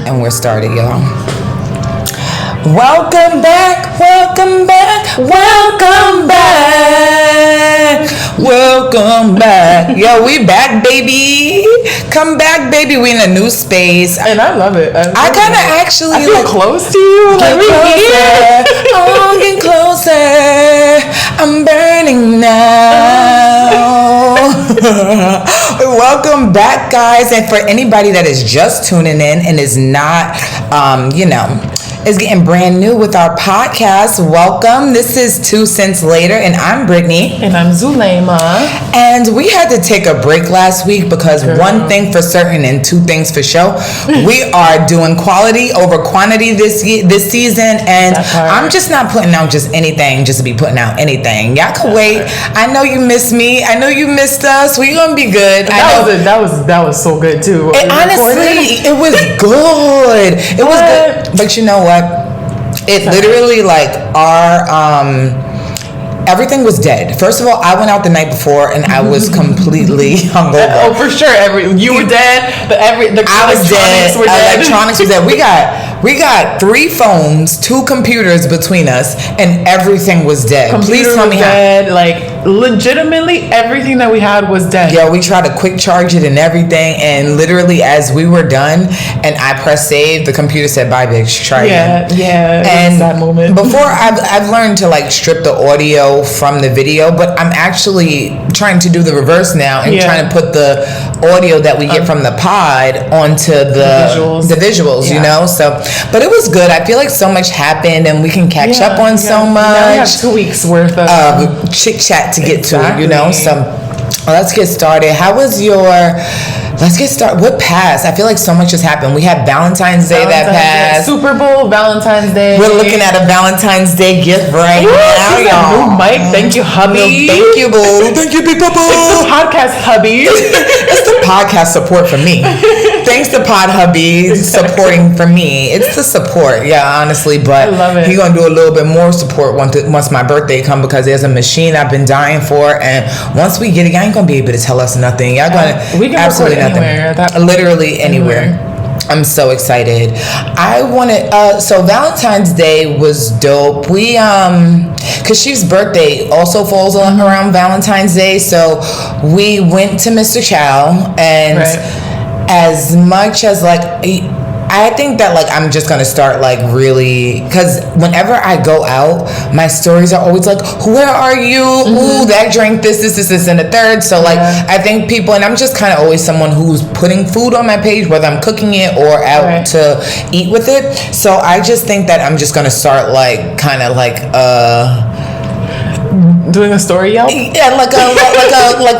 And we're started, y'all. Welcome back, welcome back, welcome back, welcome back. Yo, we back, baby. Come back, baby. We in a new space. And I love it. I kind of actually I feel like close to you. Get closer. Oh, get closer. I'm burning now. Welcome back, guys. And for anybody that is just tuning in and is not, is getting brand new with our podcast, welcome. This is 2 Cents Later, and I'm Brittany. And I'm Zuleyma. And we had to take a break last week because one thing for certain and two things for sure. We are doing quality over quantity this season, and I'm just not putting out just anything just to be putting out anything. Y'all can wait. I know you miss me. I know you missed us. We gonna be good. That was so good too. Honestly, it was good. It was good. But you know what? It literally everything was dead. First of all, I went out the night before and I was completely hungover. Oh, for sure. You were dead. I was dead. Electronics was dead. We got 3 phones, 2 computers between us, and everything was dead. Please tell me dead. Legitimately, everything that we had was dead. Yeah, we tried to quick charge it and everything, and literally as we were done and I pressed save, the computer said, "Bye, bitch. Try again." Yeah. And that moment. Before, I've learned to strip the audio from the video, but I'm actually trying to do the reverse now and trying to put the audio that we get from the pod onto the visuals, So, but it was good. I feel like so much happened and we can catch up on so much. Now we have 2 weeks worth of chit chat to get to, So let's get started. Let's get started. What passed? I feel like so much has happened. We had Valentine's Day that passed. Super Bowl, Valentine's Day. We're looking at a Valentine's Day gift right now, y'all. New mic. Thank you, hubby. Thank you, boo. Thank you, big papa. It's the podcast, hubby. It's the podcast support for me. Thanks to Pod Hubby supporting for me. It's the support, honestly. But I love it. He's gonna do a little bit more support once my birthday come, because there's a machine I've been dying for, and once we get it, y'all ain't gonna be able to tell us nothing. Y'all gonna absolutely nothing. Literally anywhere. I'm so excited. I wanted so Valentine's Day was dope. We cause She's birthday also falls around Valentine's Day, so we went to Mr. Chow, and as much as I think that I'm just gonna start really, because whenever I go out, my stories are always where are you? Ooh, that drank this, and the third. So I think people, and I'm just kind of always someone who's putting food on my page, whether I'm cooking it or out to eat with it. So I just think that I'm just gonna start doing a story, Yelp? Yeah, like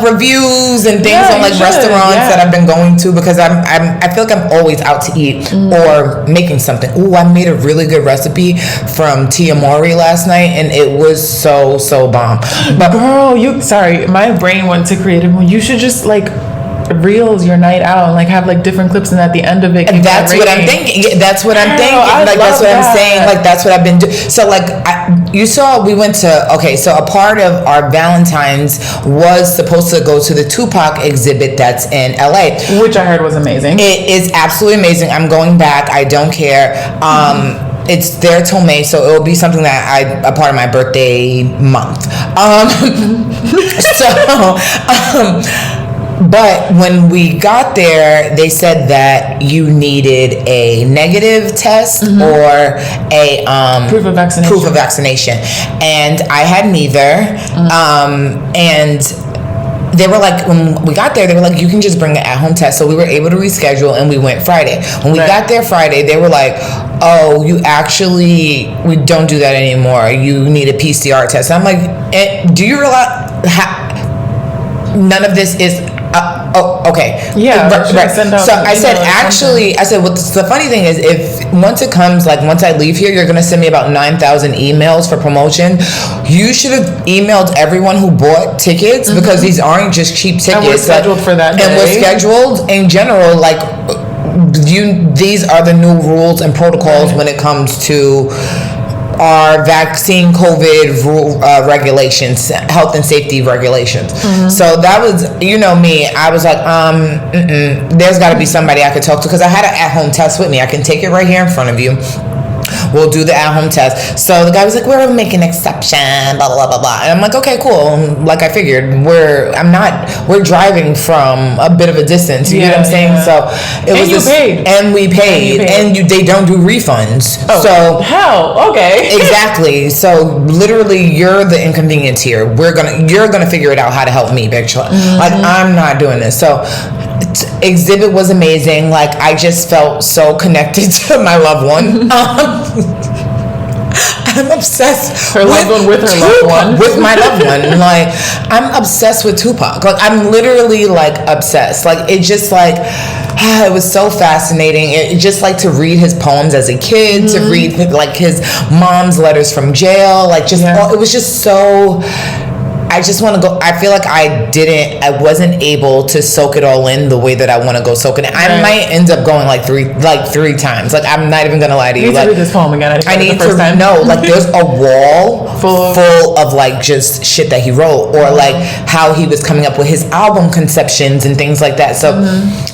reviews and things on restaurants that I've been going to, because I feel like I'm always out to eat or making something. Ooh, I made a really good recipe from Tia Mori last night, and it was so bomb. But girl, my brain went to creative. You should just reels your night out and have different clips, and at the end of it, that's what I'm thinking. That's what I'm thinking. That's what I'm saying. That's what I've been doing. So you saw, we went to, so a part of our Valentine's was supposed to go to the Tupac exhibit that's in LA, which I heard was amazing. It is absolutely amazing. I'm going back. I don't care. It's there till May, so it will be something that a part of my birthday month. But when we got there, they said that you needed a negative test or a proof of vaccination. And I had neither. And they were when we got there, they were you can just bring an at-home test. So we were able to reschedule, and we went Friday. When we got there Friday, they were oh, we don't do that anymore. You need a PCR test. I'm do you realize none of this is okay. Yeah. Right. So I said, what's the funny thing is, once it comes, once I leave here, you're going to send me about 9,000 emails for promotion. You should have emailed everyone who bought tickets, because these aren't just cheap tickets. And we're scheduled for that day. And we're scheduled in general, these are the new rules and protocols when it comes to our vaccine COVID rule, regulations, health and safety regulations. So that was, you know me, I was like, there's got to be somebody I could talk to, because I had an at-home test with me. I can take it right here in front of you. We'll do the at-home test. So the guy was like, we're making an exception, blah, blah, blah, blah. And I'm like, okay, cool. Like I figured, we're driving from a bit of a distance. You know what I'm saying? Yeah. So it was paid. And we paid. And they don't do refunds. Oh, so hell, okay. Exactly. So literally, you're the inconvenience here. You're gonna figure it out how to help me, bitch. Like, I'm not doing this. So exhibit was amazing. Like, I just felt so connected to my loved one. I'm obsessed with my loved one. Like, I'm obsessed with Tupac. Like, I'm literally like obsessed. Like, it just like it was so fascinating. It just like to read his poems as a kid, to read like his mom's letters from jail. Like, just it was just so. I just want to go. I feel like I wasn't able to soak it all in the way that I want to go soak it in. I might end up going like three times. Like, I'm not even gonna lie to you. You need to read this poem again. I need to know. Like, there's a wall full of like just shit that he wrote, or like how he was coming up with his album conceptions and things like that. So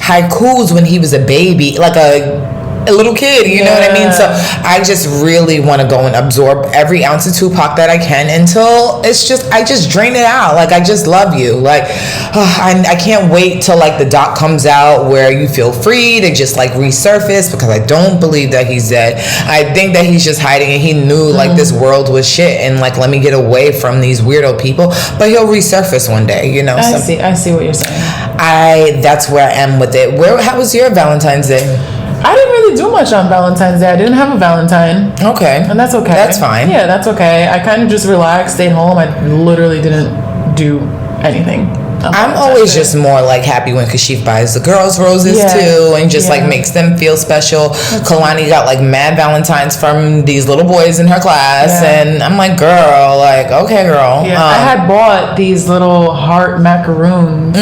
haikus when he was a baby, like a little kid, you know what I mean? So I just really want to go and absorb every ounce of Tupac that I can until I just drain it out. Like, I just love you. Like, I can't wait till like the doc comes out where you feel free to just like resurface, because I don't believe that he's dead. I think that he's just hiding, and he knew like this world was shit, and like, let me get away from these weirdo people. But he'll resurface one day, you know? I see what you're saying. That's where I am with it. How was your Valentine's Day? I didn't really do much on Valentine's Day. I didn't have a Valentine. Okay. And that's okay. That's fine. Yeah, that's okay. I kind of just relaxed, stayed home. I literally didn't do anything. I'm always just more like happy when Kashif buys the girls roses too, and just like makes them feel special. Kalani got like mad Valentines from these little boys in her class, and I'm like, girl, like, okay, girl. Yeah. I had bought these little heart macaroons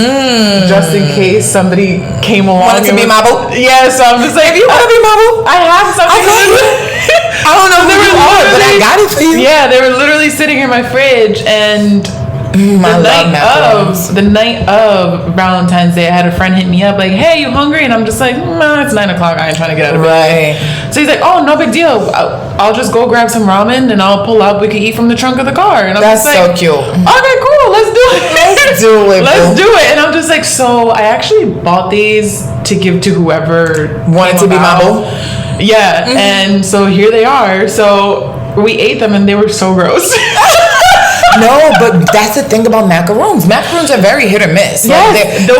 just in case somebody came along. Wanted to be my boo? Yeah, so I'm just like, you want to be my boo? I have something. I don't know who you are, but I got it for you. Yeah, they were literally sitting in my fridge, and the night of Valentine's Day, I had a friend hit me up like, hey, you hungry? And I'm just like, nah, it's 9 o'clock, I ain't trying to get out of bed. Right. So he's like, oh, no big deal, I'll just go grab some ramen and I'll pull up, we can eat from the trunk of the car. And I'm That's just like, so cute. Okay, cool, let's do it. Let's do it. And I'm just like, so I actually bought these to give to whoever wanted to be my boo. Yeah. And so here they are. So we ate them and they were so gross. No, but that's the thing about macaroons. Macaroons are very hit or miss. Yes, they're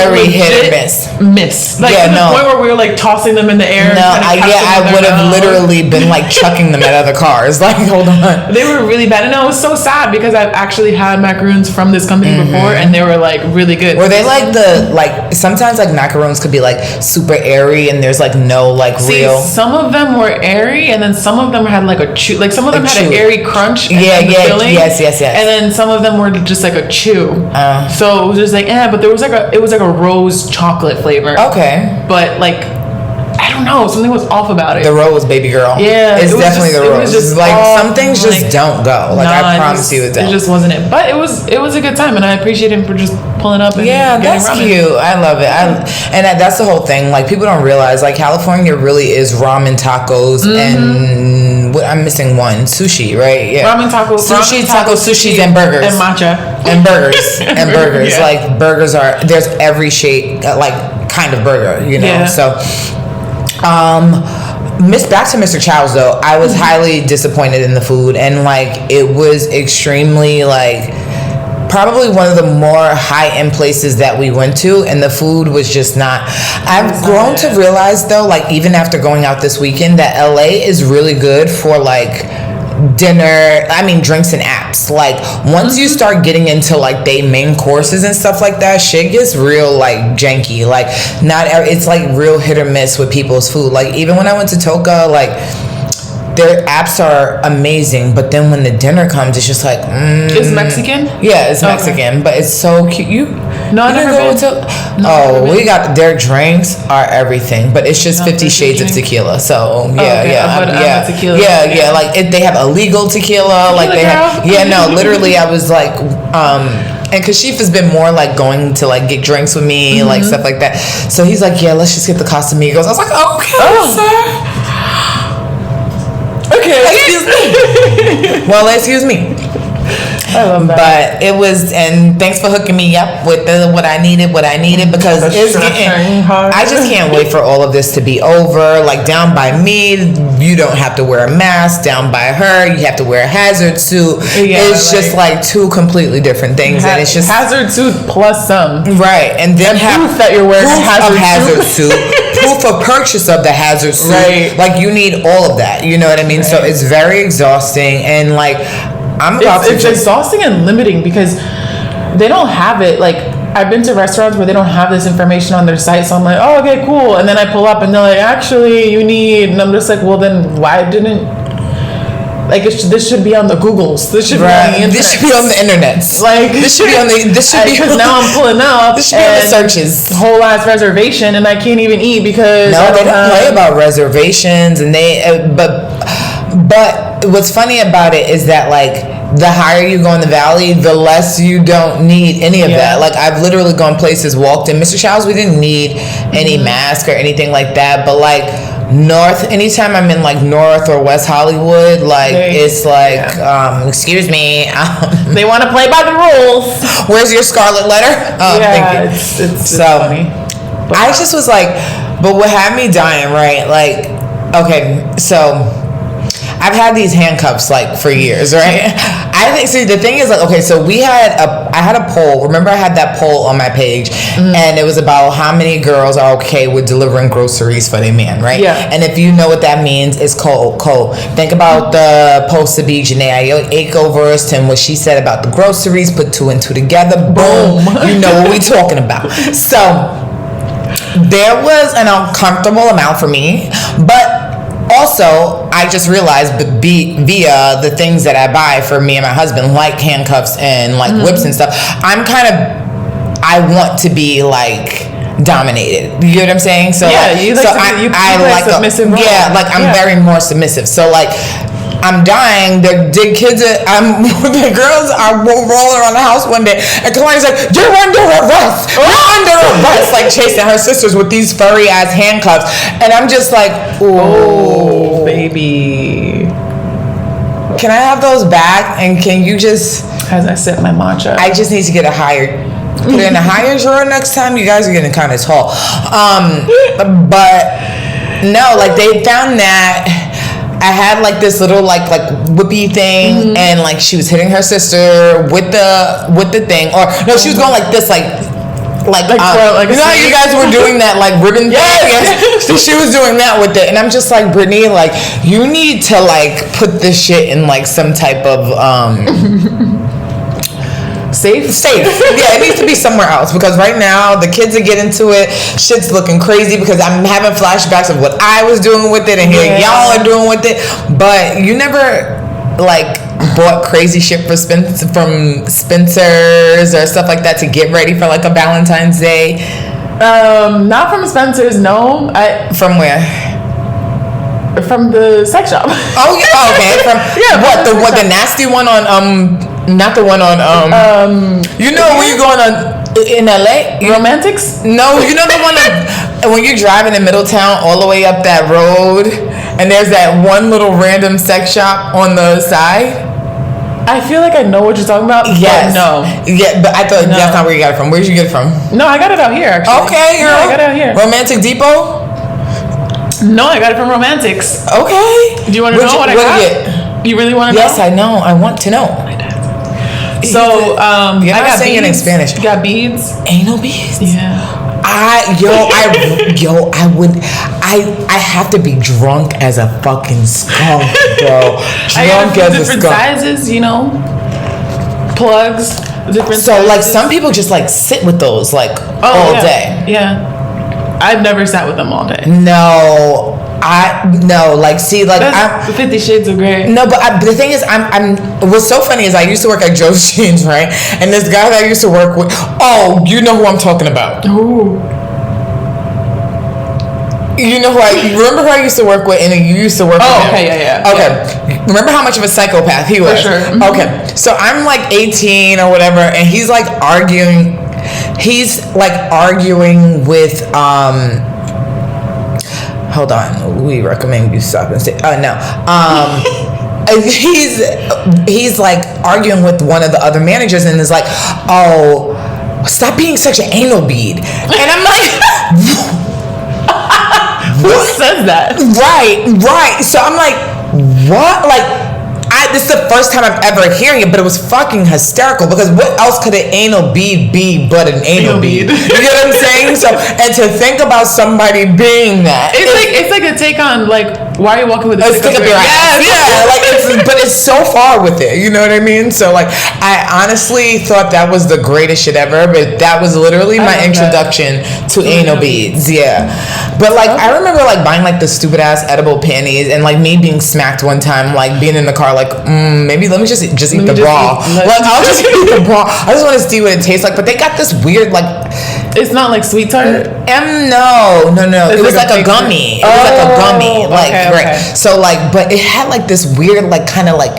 very hit or miss. Like, to the point where we were like tossing them in the air. No, I would have literally been like chucking them at other cars. Like, hold on. They were really bad. And it was so sad because I've actually had macaroons from this company before, and they were like really good. Were they like sometimes like macaroons could be like super airy, and there's like no like real. Some of them were airy, and then some of them had like a chew. Like, some of them had an airy crunch. Yes. And then some of them were just like a chew. So it was just like, but it was like a rose chocolate flavor. Okay. But like, I don't know, something was off about it. The rose, baby girl. Yeah. It's definitely the rose. It was just like, some things just don't go. Like, I promise you it don't. It just wasn't it. But it was a good time, and I appreciate him for just pulling up and that's ramen. Cute. I love it. That's the whole thing. Like, people don't realize, like, California really is ramen, tacos, and I'm missing one. Sushi, right? Yeah. Ramen, tacos. Sushis, and burgers. And matcha. And burgers. And burgers. Yeah. Like, burgers there's every shape, like, kind of burger, you know? Yeah. So, back to Mr. Chow's though, I was highly disappointed in the food, and like, it was extremely like, probably one of the more high-end places that we went to, and the food was just not. I've grown to realize though, like, even after going out this weekend, that LA is really good for like drinks and apps. Like, once you start getting into like they main courses and stuff like that, shit gets real like janky. Like, it's like real hit or miss with people's food. Like, even when I went to Toca, like, their apps are amazing, but then when the dinner comes, it's just like It's Mexican? Yeah, it's Mexican, but it's so cute. No, I never been. We got their drinks are everything, but it's just 50 shades of tequila. So tequila. Yeah. Like they have illegal tequila. Like they have. Yeah, no. Literally, I was like, and Kashif has been more like going to like get drinks with me, like stuff like that. So he's like, yeah, let's just get the Casamigos. I was like, okay, sir. Okay, excuse me. Well, excuse me. I love that. But it was, and thanks for hooking me up with what I needed because it's getting hard. I just can't wait for all of this to be over. Like down by me, you don't have to wear a mask. Down by her, you have to wear a hazard suit. Yeah, it's just like two completely different things, and it's just hazard suit plus some. Right, and then proof that you're wearing a hazard suit. Proof of purchase of the hazard suit. Right. Like you need all of that. You know what I mean? Right. So it's very exhausting, and like. It's exhausting and limiting because they don't have it. Like I've been to restaurants where they don't have this information on their site, so I'm like, oh, okay, cool. And then I pull up and they're like, actually, you need. And I'm just like, well, then why didn't? Like this should be on the Googles. This should be on the internet. This should be on the internet. Like this should be on the. This should be because now I'm pulling up. This should be on the searches. Whole ass reservation, and I can't even eat because they don't play about reservations, and But what's funny about it is that like the higher you go in the valley, the less you don't need any of that. Like I've literally gone places, walked in Mr. Chow's, we didn't need any mask or anything like that. But like anytime I'm in like North or West Hollywood, like it's like excuse me, they want to play by the rules. Where's your scarlet letter? Thank you. It's so funny. But I just was like, but what had me dying, right? Like, okay, so I've had these handcuffs like for years, right? I think. See, the thing is, like, okay, so I had a poll. Remember, I had that poll on my page, and it was about how many girls are okay with delivering groceries for their man, right? Yeah. And if you know what that means, it's cold. Think about the post to be Janae Aiko verse and what she said about the groceries. Put two and two together, boom. You know what we talking about. So there was an uncomfortable amount for me, but. Also, I just realized via the things that I buy for me and my husband, like handcuffs and like whips and stuff, I want to be like dominated. You know what I'm saying? So yeah, I like submissive role. Yeah, like I'm very more submissive. So like I'm dying. The girls are rolling around the house one day, and Kalani's like, "You're under arrest! You're under arrest!" Like chasing her sisters with these furry ass handcuffs, and I'm just like, "Oh, baby, can I have those back? And can you just?" As I sip my matcha, I just need to get put it in a higher drawer next time. You guys are getting kind of tall, but no, like they found that. I had like this little like whippy thing, and like she was hitting her sister with the thing, or no, she was going like this, like you know how you guys were doing that like ribbon thing? Yes. So she was doing that with it, and I'm just like, Brittany, like you need to like put this shit in like some type of Safe? Yeah, it needs to be somewhere else, because right now the kids are getting to it. Shit's looking crazy because I'm having flashbacks of what I was doing with it and here y'all are doing with it. But you never like bought crazy shit from Spencer's or stuff like that to get ready for like a Valentine's Day? Not from Spencer's, no. From where? From the sex shop. Oh yeah, okay. The nasty one on not the one on you know when you going on in LA? Romantics? No, you know the one when you're driving in Middletown all the way up that road, and there's that one little random sex shop on the side. I feel like I know what you're talking about. Yes. No. Yeah, but I thought that's not where you got it from. Where did you get it from? No, I got it out here actually. Okay, girl. I got it out here. Romantic Depot? No, I got it from Romantics. Okay. Do you want to know what I got? You really want to know? Yes, I know. I want to know. So, I got saying beads. It in Spanish. You got beads? Anal beads? Yeah. I have to be drunk as a fucking skunk, bro. Drunk as a skunk. Different sizes, you know. Plugs. Different sizes. Like some people just like sit with those like all day. Yeah. I've never sat with them all day. No. That's 50 Shades of Grey. No, but the thing is, what's so funny is I used to work at Joe's Jeans, right? And this guy that I used to work with, you know who I'm talking about. Ooh. You know remember who I used to work with, and you used to work with him? Okay, yeah. Okay. Remember how much of a psychopath he was? For sure. Mm-hmm. Okay. So I'm like 18 or whatever, and he's like arguing with, hold on, we recommend you stop and say, he's like arguing with one of the other managers and is like, stop being such an anal bead. And I'm like, who says that? Right. So I'm like, what? Like, this is the first time I'm ever hearing it, but it was fucking hysterical because what else could an anal bead be but an anal bead? You know what I'm saying? So, and to think about somebody being that, it's like a take on like, why are you walking with a stick up your ass? Yeah, but it's so far with it. You know what I mean? So like, I honestly thought that was the greatest shit ever, but that was literally my introduction to anal beads. Yeah, but like I remember like buying like the stupid ass edible panties and like me being smacked one time, like being in the car, like maybe let me just eat the bra. Like I'll just eat the bra. I just want to see what it tastes like. But they got this weird like. It's not like sweet tart. No. It was like a gummy. It was like a gummy. Like right. So like, but it had like this weird like kind of like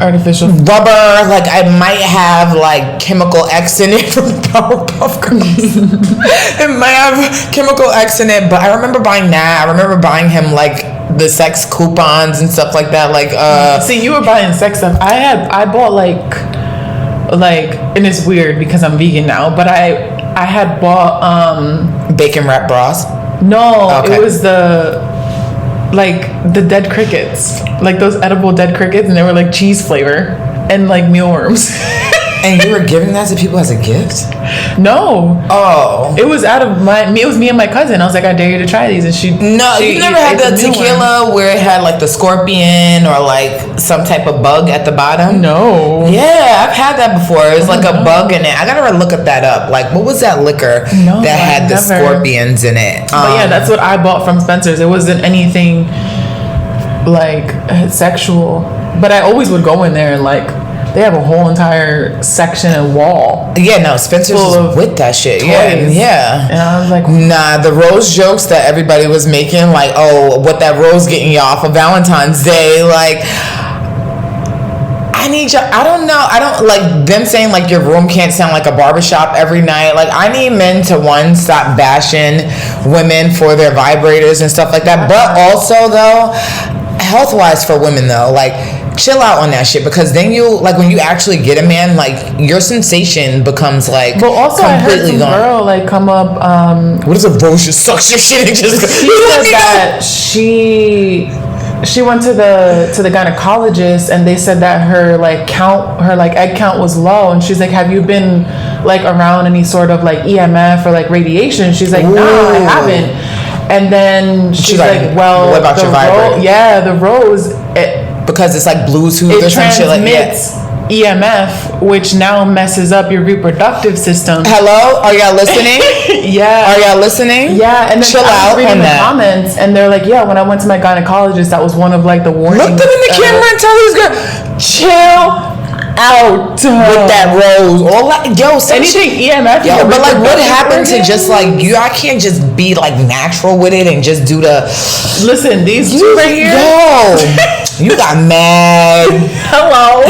artificial rubber. Like I might have like chemical X in it from the Powerpuff Girls. It might have chemical X in it. But I remember buying that. I remember buying him like the sex coupons and stuff like that. Like see, you were buying sex stuff. I bought like, and it's weird because I'm vegan now, but I had bought bacon wrap bras. No, okay. It was the dead crickets, like those edible dead crickets, and they were like cheese flavor and like mealworms. And you were giving that to people as a gift? No. Oh. It was it was me and my cousin. I was like, I dare you to try these. And she you never had the tequila where it had like the scorpion or like some type of bug at the bottom? No. Yeah, I've had that before. It was like a bug in it. I gotta look at that up. Like, what was that liquor that had the scorpions in it? But yeah, that's what I bought from Spencer's. It wasn't anything like sexual. But I always would go in there and like, they have a whole entire section and wall. Yeah, no, Spencer's was with that shit. Toys. Yeah. And I was like, nah, the rose jokes that everybody was making, like, what that rose getting you off of Valentine's Day, like, I don't know. I don't like them saying like your room can't sound like a barbershop every night. Like I need men to stop bashing women for their vibrators and stuff like that. But also though, health-wise for women though, like chill out on that shit because then you like when you actually get a man, like your sensation becomes like but also completely I heard some girl like come up what is a rose just sucks your shit and just she said that she went to the gynecologist and they said that her egg count was low and she's like, have you been like around any sort of like EMF or like radiation? She's like, no, I haven't. And then she's like, well, what about your vibrator? The rose because it's like Bluetooth or some shit like that. EMF, which now messes up your reproductive system. Hello? Are y'all listening? Yeah. Are y'all listening? Yeah. And then chill I was reading the comments and they're like, yeah, when I went to my gynecologist, that was one of like the warnings. Look them in the camera and tell these girls, chill out with that rose or like anything EMF. But like what happened to just like I can't just be like natural with it and just do the listen these two right here. You got mad. Hello.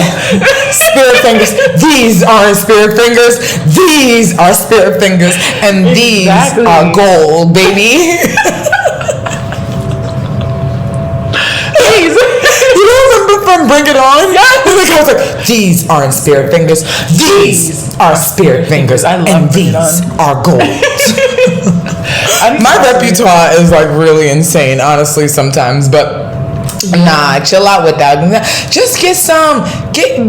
Spirit fingers. These aren't spirit fingers. These are spirit fingers. And these are gold, baby. You remember from Bring It On? Yeah. These aren't spirit fingers. These are spirit fingers. And these are gold. My repertoire is like really insane, honestly, sometimes, but nah, chill out with that. Just y'all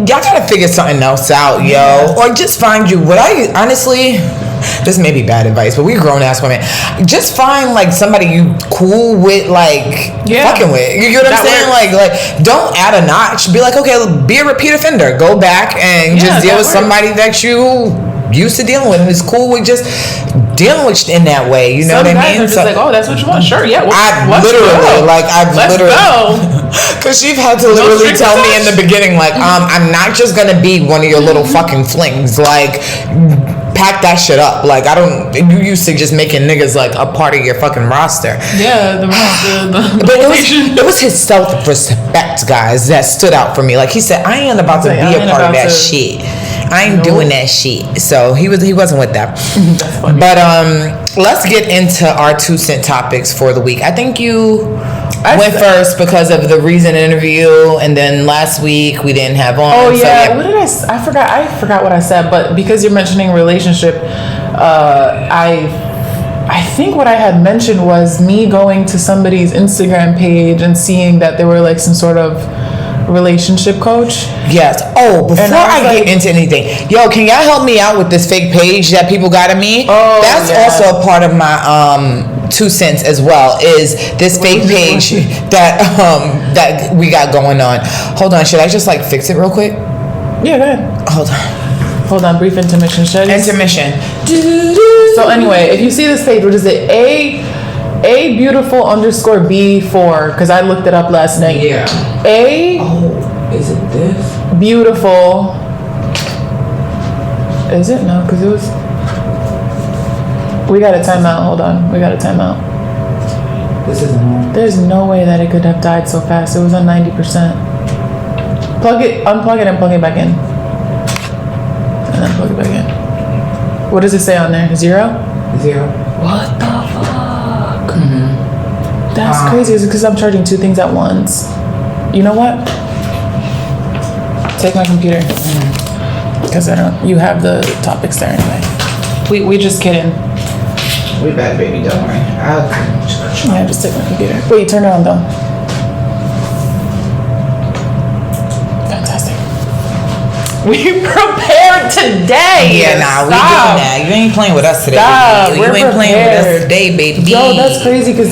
gotta figure something else out, yo. Or just find you honestly, this may be bad advice, but we grown ass women. Just find like somebody you cool with, like fucking with. You get what I'm saying? Like don't add a notch. Be like, okay, be a repeat offender. Go back and just deal with somebody that you used to dealing with and it's cool with just dealing with in that way. You know what I mean? Are just like, oh, that's what you want. Sure, yeah. I've literally because she's had to literally tell me in the beginning, like, I'm not just gonna be one of your little fucking flings. Like, pack that shit up. Like, you used to just making niggas like a part of your fucking roster. Yeah, but it was his self-respect, guys, that stood out for me. Like, he said, I ain't about to be a part of that shit. I ain't doing that shit. So he wasn't with that. But let's get into our 2 cent topics for the week. I think you went first because of the recent interview, and then last week we didn't have on. Oh yeah, so, what did I forgot what I said, but because you're mentioning relationship, I think what I had mentioned was me going to somebody's Instagram page and seeing that they were like some sort of relationship coach. Yes. Oh, before I get into anything, yo, can y'all help me out with this fake page that people got of me? Oh, that's also a part of my 2 cents as well, is this fake page that we got going on. Hold on, should I just like fix it real quick? Yeah, go ahead. Hold on, brief intermission. Intermission. So anyway, if you see this page, what is it? A beautiful _ B4, because I looked it up last night. Yeah. Is it this? Beautiful. Is it? No, because it was. We got a timeout. Hold on. We got a timeout. This isn't on. There's no way that it could have died so fast. It was on 90%. Unplug it and plug it back in. And then plug it back in. What does it say on there? 0? What the fuck? Mm-hmm. That's crazy. Is it because I'm charging 2 things at once? You know what? Take my computer. Because you have the topics there anyway. We just kidding. We back, baby. Don't worry. Yeah, just take my computer. Wait, turn it on though. Fantastic. We prepared today. Yeah, we doing that. You ain't playing with us today. Stop. You ain't playing with us today, baby. Yo, that's crazy because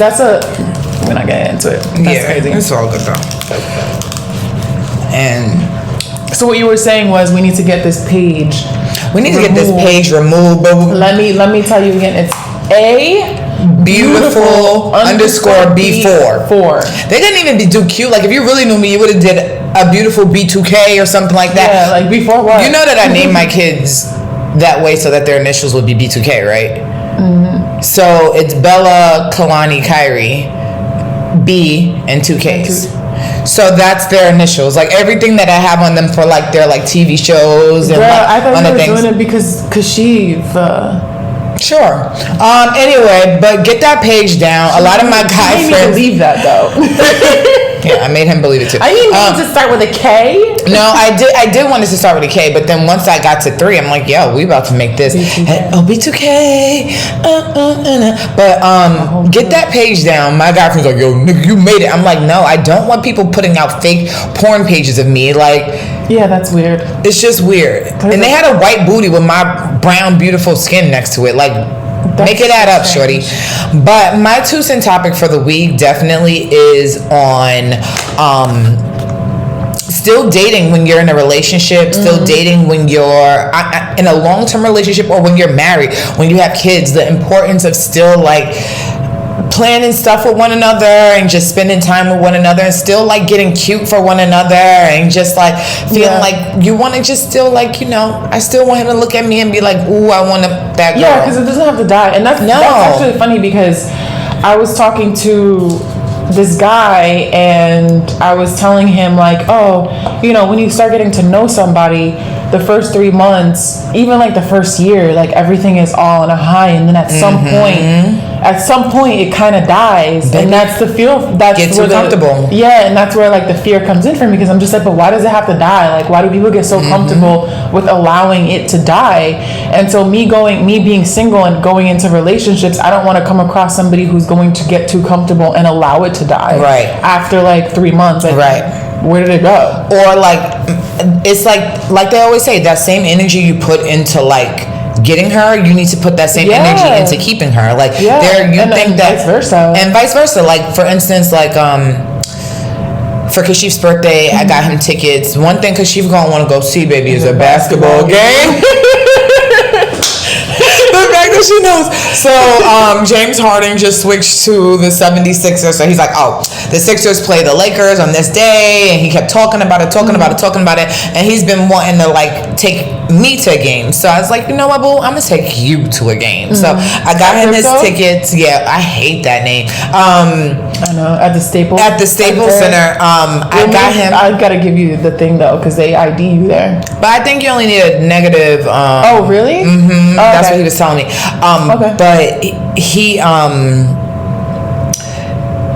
we're not getting into it. That's crazy. It's all good though. And so what you were saying was we need to get this page. We need to get this page removed. Let me tell you again. It's A beautiful _ B4. They didn't even do cute. Like if you really knew me, you would have did a beautiful B2K or something like that. Yeah, like B4 what? You know that I named my kids that way so that their initials would be B2K, right? Mm-hmm. So it's Bella, Kalani, Kyrie, B, and 2 Ks. So that's their initials. Like everything that I have on them for like their like TV shows and I thought you were doing it because she. Sure. Anyway, but get that page down. A lot of my guy friends believe that though. Yeah, I made him believe it too. I didn't mean to start with a K. No, I did want it to start with a K, but then once I got to 3, I'm like, yo, we about to make this. B2K. But get that page down. My guy friend's like, yo, nigga, you made it. I'm like, no, I don't want people putting out fake porn pages of me. Like, yeah, that's weird. It's just weird. And they had a white booty with my brown, beautiful skin next to it. Like, make it add up, shorty. But my 2 cent topic for the week definitely is on still dating when you're in a relationship, still dating when you're in a long-term relationship, or when you're married, when you have kids. The importance of still like planning stuff with one another and just spending time with one another and still like getting cute for one another and just like feeling like you want to just still like, you know, I still want him to look at me and be like, ooh, I want that girl. Yeah, because it doesn't have to die. And that's actually funny because I was talking to this guy and I was telling him like, oh, you know, when you start getting to know somebody, the first 3 months, even like the first year, like everything is all on a high, and then at some point it kind of dies. Baby. And that's the feel. That's get too comfortable. Yeah, and that's where like the fear comes in for me, because I'm just like, but why does it have to die? Like, why do people get so comfortable with allowing it to die? And so me being single and going into relationships, I don't want to come across somebody who's going to get too comfortable and allow it to die. Right. After like 3 months. Like, right. Where did it go? Or like, it's like they always say, that same energy you put into like getting her, you need to put that same energy into keeping her. Like think that vice versa. And vice versa. Like for instance, like for Kashif's birthday, I got him tickets. One thing Kashif gonna want to go see, baby, is a basketball game. The fact that She knows. So James Harden just switched to the 76ers. So he's like, oh, the Sixers play the Lakers on this day, and he kept talking about it, and he's been wanting to like take me to a game. So I was like, you know what, boo, I'm gonna take you to a game. So I got him his tickets. Yeah, I hate that name. I know, at the Staples Center. I gotta give you the thing though, because they ID you there. But I think you only need a negative. Oh really? Mm-hmm. Oh, that's what he was telling me. But he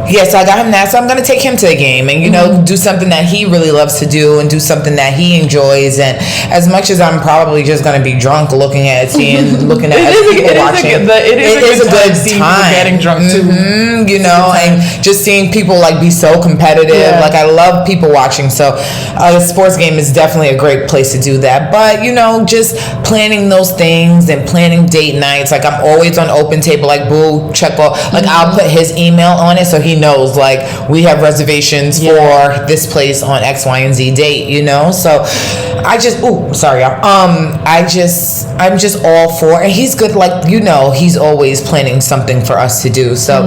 yeah, so I got him that. So I'm going to take him to the game and, you know, do something that he really loves to do and do something that he enjoys. And as much as I'm probably just going to be drunk looking at people watching. It is a good time. Getting drunk too. Mm-hmm, you know, and just seeing people like be so competitive. Yeah. Like I love people watching. So a sports game is definitely a great place to do that. But, you know, just planning those things and planning date nights. Like I'm always on Open Table, like boo, check off. Like I'll put his email on it so he knows like we have reservations for this place on X, Y, and Z date, you know. So I just sorry y'all. I'm just all for, and he's good, like, you know, he's always planning something for us to do. So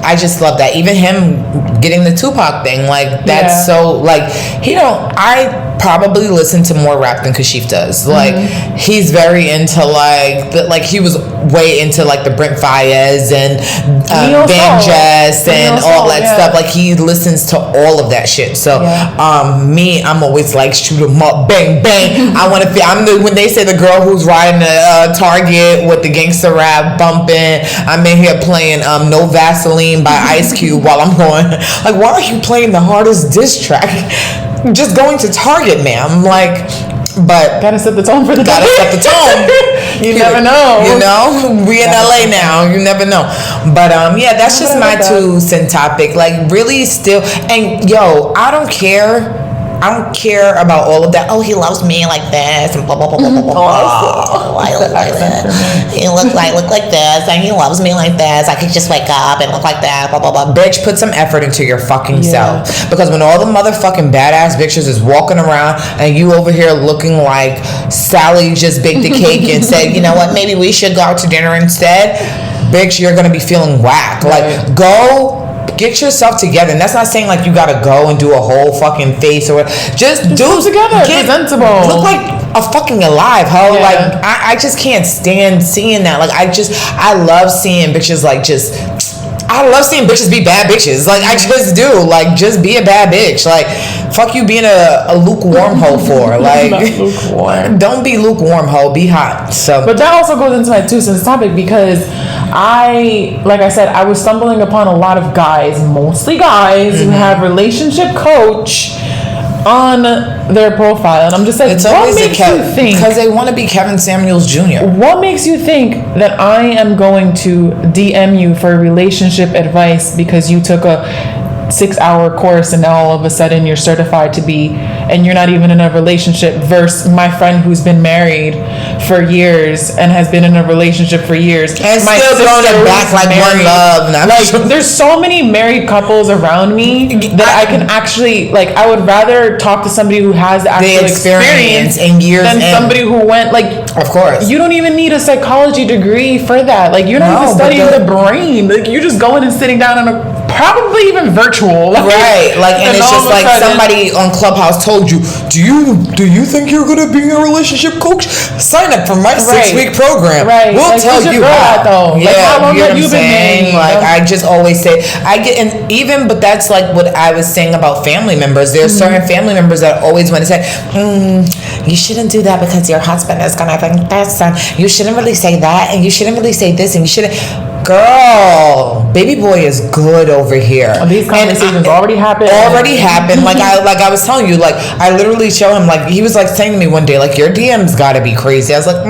I just love that. Even him getting the Tupac thing, like that's so like I probably listen to more rap than Kashif does. Like he's very into like he was way into like the Brent Fayez and Van Jess and all that stuff. Like he listens to all of that shit. So me, I'm always like shoot 'em up, bang bang. I want to feel. When they say the girl who's riding a Target with the gangster rap bumping, I'm in here playing No Vaseline by Ice Cube while I'm going. Like, why are you playing the hardest diss track? Just going to Target, ma'am. Like, but gotta set the tone for the gotta set the tone. You never know. You know, we in LA now. You never know. But yeah, that's just my 2 cent topic. Like, really, still, and yo, I don't care about all of that. Oh, he loves me like this and blah blah blah blah blah blah. I look like that. He look like this, and he loves me like this. I could just wake up and look like that. Blah blah blah. Bitch, put some effort into your fucking self. Because when all the motherfucking badass bitches is walking around and you over here looking like Sally just baked a cake and said, you know what, maybe we should go out to dinner instead. Bitch, you're gonna be feeling whack. Like, go. Get yourself together, and that's not saying like you gotta go and do a whole fucking face or just do together, presentable, look like a fucking alive hoe. Like I just can't stand seeing that. Like I love seeing bitches I love seeing bitches be bad bitches. Like I just do. Like just be a bad bitch. Like fuck you being a lukewarm hoe for. Like lukewarm. Don't be lukewarm hoe. Be hot. So, but that also goes into my 2 cents topic because like I said, I was stumbling upon a lot of guys, mostly guys, who have relationship coach on their profile, and I'm just like, it's what makes you think? Because they want to be Kevin Samuels Jr. What makes you think that I am going to DM you for relationship advice because you took a 6-hour course and now all of a sudden you're certified to be, and you're not even in a relationship, versus my friend who's been married for years and has been in a relationship for years and my still throwing it back like one love. Like there's so many married couples around me that I can actually, like, I would rather talk to somebody who has the actual experience in years than somebody who went, like, of course, you don't even need a psychology degree for that. Like, you're not even studying the brain. Like, you're just going and sitting down on a probably even virtual, like, right? Like, and it's just like somebody on Clubhouse told you, do you think you're gonna be a relationship coach? Sign up for my 6-week program. Right. We'll like, tell you how. Though? Yeah, like, how long have you been saying? Like, I just always say, but that's like what I was saying about family members. There's certain family members that always want to say, you shouldn't do that because your husband is gonna think this, and you shouldn't really say that, and you shouldn't really say this, and you shouldn't. Girl, baby boy is good over here. These conversations already happened. Like I was telling you, like I literally show him, like he was like saying to me one day, like your DMs gotta be crazy. I was like,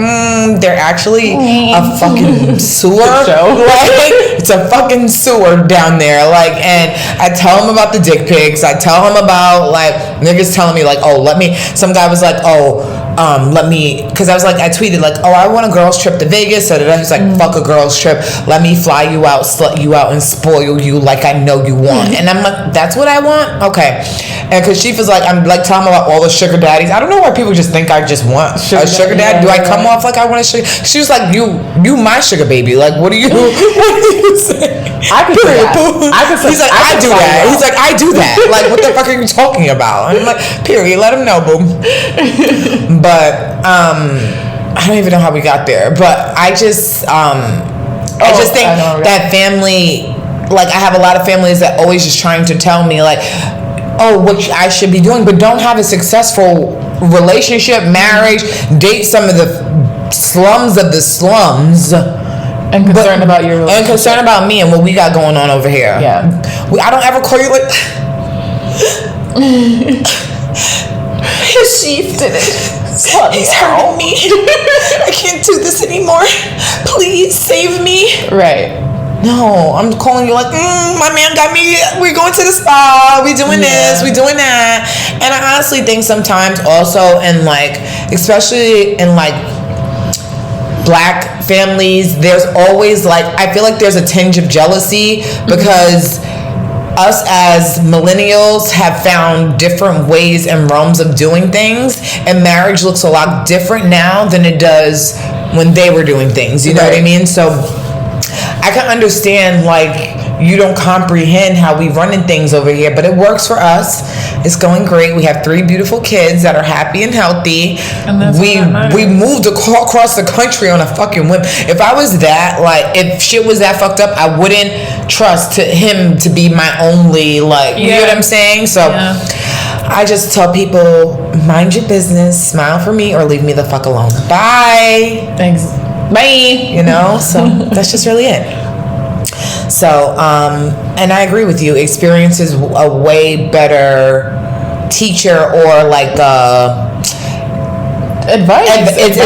they're actually a fucking sewer. Like it's a fucking sewer down there. Like, and I tell him about the dick pics. I tell him about like niggas telling me like, some guy was like, let me, because I was like, I tweeted like, oh, I want a girls trip to Vegas. So he's like, fuck a girls trip. Let me fly you out, slut you out, and spoil you like I know you want. And I'm like, that's what I want? Okay. And because she was like, I'm like telling about all the sugar daddies. I don't know why people just think I just want a sugar daddy. Do I come off like I want a sugar? She was like, you my sugar baby. Like, what are you saying? I could do that. He's like, I do that. He's like, I do that. Like, what the fuck are you talking about? And I'm like, period. Let him know, boo. But I don't even know how we got there. But I just think that family, like, I have a lot of families that always just trying to tell me like, oh, what I should be doing, but don't have a successful relationship, marriage, date some of the slums of the slums. And concerned about your relationship. And concerned about me and what we got going on over here. Yeah. I don't ever call you like... His sheaf did it. He's hurting me. I can't do this anymore. Please save me. Right. No, I'm calling you like, my man got me. We're going to the spa. We doing this. We doing that. And I honestly think sometimes also in like, especially in like Black families, there's always like, I feel like there's a tinge of jealousy because us as millennials have found different ways and realms of doing things, and marriage looks a lot different now than it does when they were doing things. You know what I mean? So I can understand like you don't comprehend how we running things over here, but it works for us. It's going great. We have 3 beautiful kids that are happy and healthy. And we moved across the country on a fucking whim. If I was that, like, if shit was that fucked up, I wouldn't trust him to be my only, like, you know what I'm saying? So I just tell people, mind your business, smile for me, or leave me the fuck alone. Bye. Thanks. Bye. You know, so that's just really it. So, and I agree with you. Experience is a way better teacher, or like advice. It's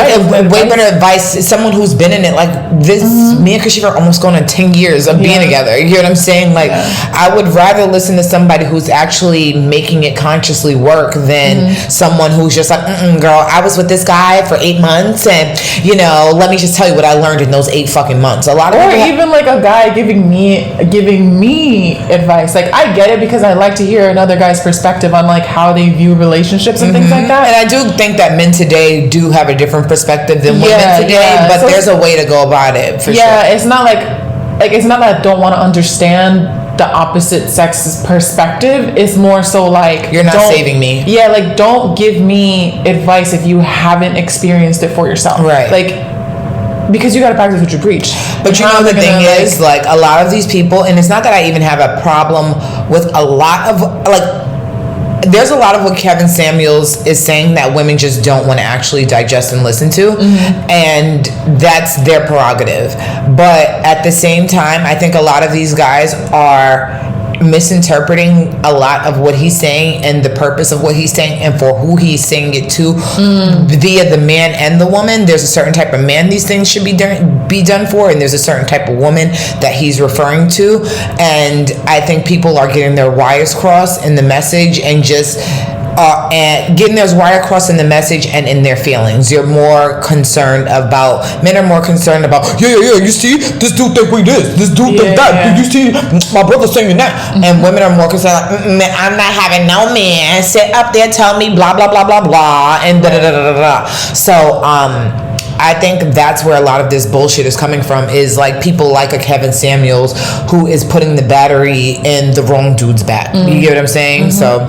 way better advice. Someone who's been in it, like this. Me and Kashifa are almost going on 10 years of being together. You know what I'm saying? Like, I would rather listen to somebody who's actually making it consciously work than someone who's just like, girl, I was with this guy for 8 months, and you know, let me just tell you what I learned in those 8 fucking months. A lot of even like a guy giving me advice. Like, I get it because I like to hear another guy's perspective on like how they view relationships and things like that. And I do think that men today do have a different perspective than women today, but so there's a way to go about it for sure. It's not like it's not that I don't want to understand the opposite sex's perspective. It's more so like, you're not saving me. Like, don't give me advice if you haven't experienced it for yourself. Right. Like, because you got to practice what you preach. But you know, the thing is, like, a lot of these people, and it's not that I even have a problem with a lot of, like, there's a lot of what Kevin Samuels is saying that women just don't want to actually digest and listen to, and that's their prerogative. But at the same time, I think a lot of these guys are misinterpreting a lot of what he's saying and the purpose of what he's saying and for who he's saying it to via the man and the woman. There's a certain type of man these things should be done for, and there's a certain type of woman that he's referring to. And I think people are getting their wires crossed in the message and just and getting their wire crossed in the message and in their feelings. You're more concerned about, men are more concerned about, you see, this dude think we this dude think that, you see, my brother saying that. And women are more concerned like, I'm not having no man sit up there tell me blah blah blah blah blah and da da da da da. So I think that's where a lot of this bullshit is coming from, is like people like a Kevin Samuels who is putting the battery in the wrong dude's back. You get what I'm saying? So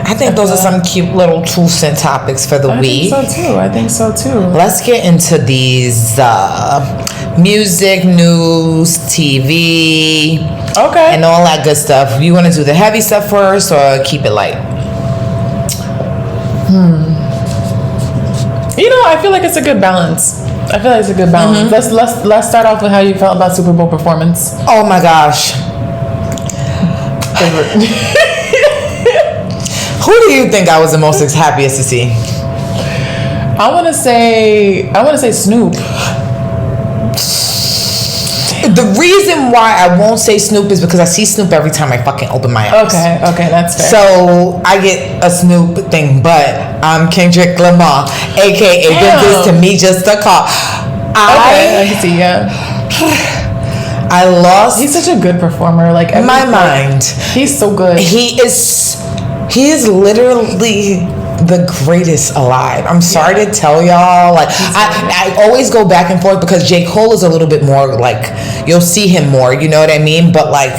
I think those are some cute little 2-cent topics for the week. I think so too. Let's get into these music, news, TV, and all that good stuff. You want to do the heavy stuff first or keep it light? You know, I feel like it's a good balance. Let's start off with how you felt about Super Bowl performance. Oh my gosh. Who do you think I was the most happiest to see? I want to say Snoop. The reason why I won't say Snoop is because I see Snoop every time I fucking open my eyes. Okay, that's fair. So I get a Snoop thing, but I'm Kendrick Lamar, aka Been This to Me Just a Call. I can see, yeah. I lost. He's such a good performer. Like my mind. He's so good. He is literally the greatest alive. I'm sorry to tell y'all. Like I always go back and forth because J. Cole is a little bit more like you'll see him more. You know what I mean? But like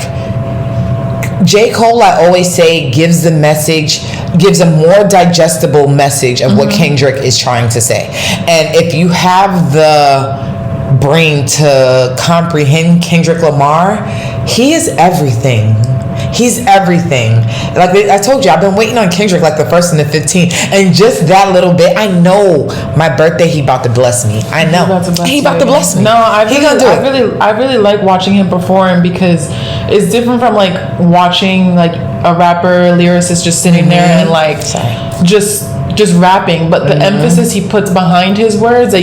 J. Cole, I always say gives a more digestible message of what Kendrick is trying to say. And if you have the brain to comprehend Kendrick Lamar, he is everything. He's everything. Like I told you, I've been waiting on Kendrick like the 1st and the 15th, and just that little bit. I know my birthday, he about to bless me. I know he about to bless me. No, I really like watching him perform because it's different from like watching like a rapper lyricist just sitting there and like just rapping, but the emphasis he puts behind his words,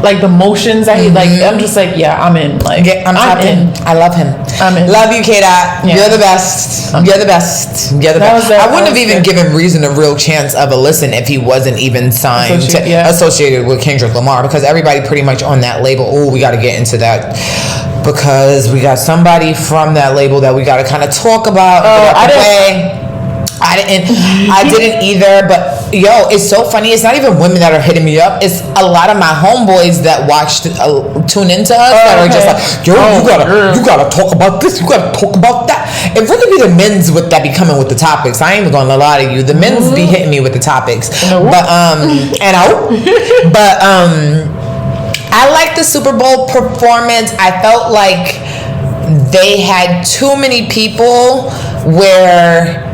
like the motions that he like, I'm just like, yeah, I'm in. Like, I'm in. I love him. I'm in. Love you, K-Dot. Yeah. You're the best. You're the best. You're the best. I wouldn't have even given Reason a real chance of a listen if he wasn't even signed associated with Kendrick Lamar, because everybody pretty much on that label. Oh, we got to get into that because we got somebody from that label that we got to kind of talk about. I didn't either, but yo, it's so funny. It's not even women that are hitting me up. It's a lot of my homeboys that tune into us that are just like, yo, you gotta talk about this, you gotta talk about that. It really be the men's that be coming with the topics. I ain't even gonna lie to you. The men's be hitting me with the topics, but I like the Super Bowl performance. I felt like they had too many people where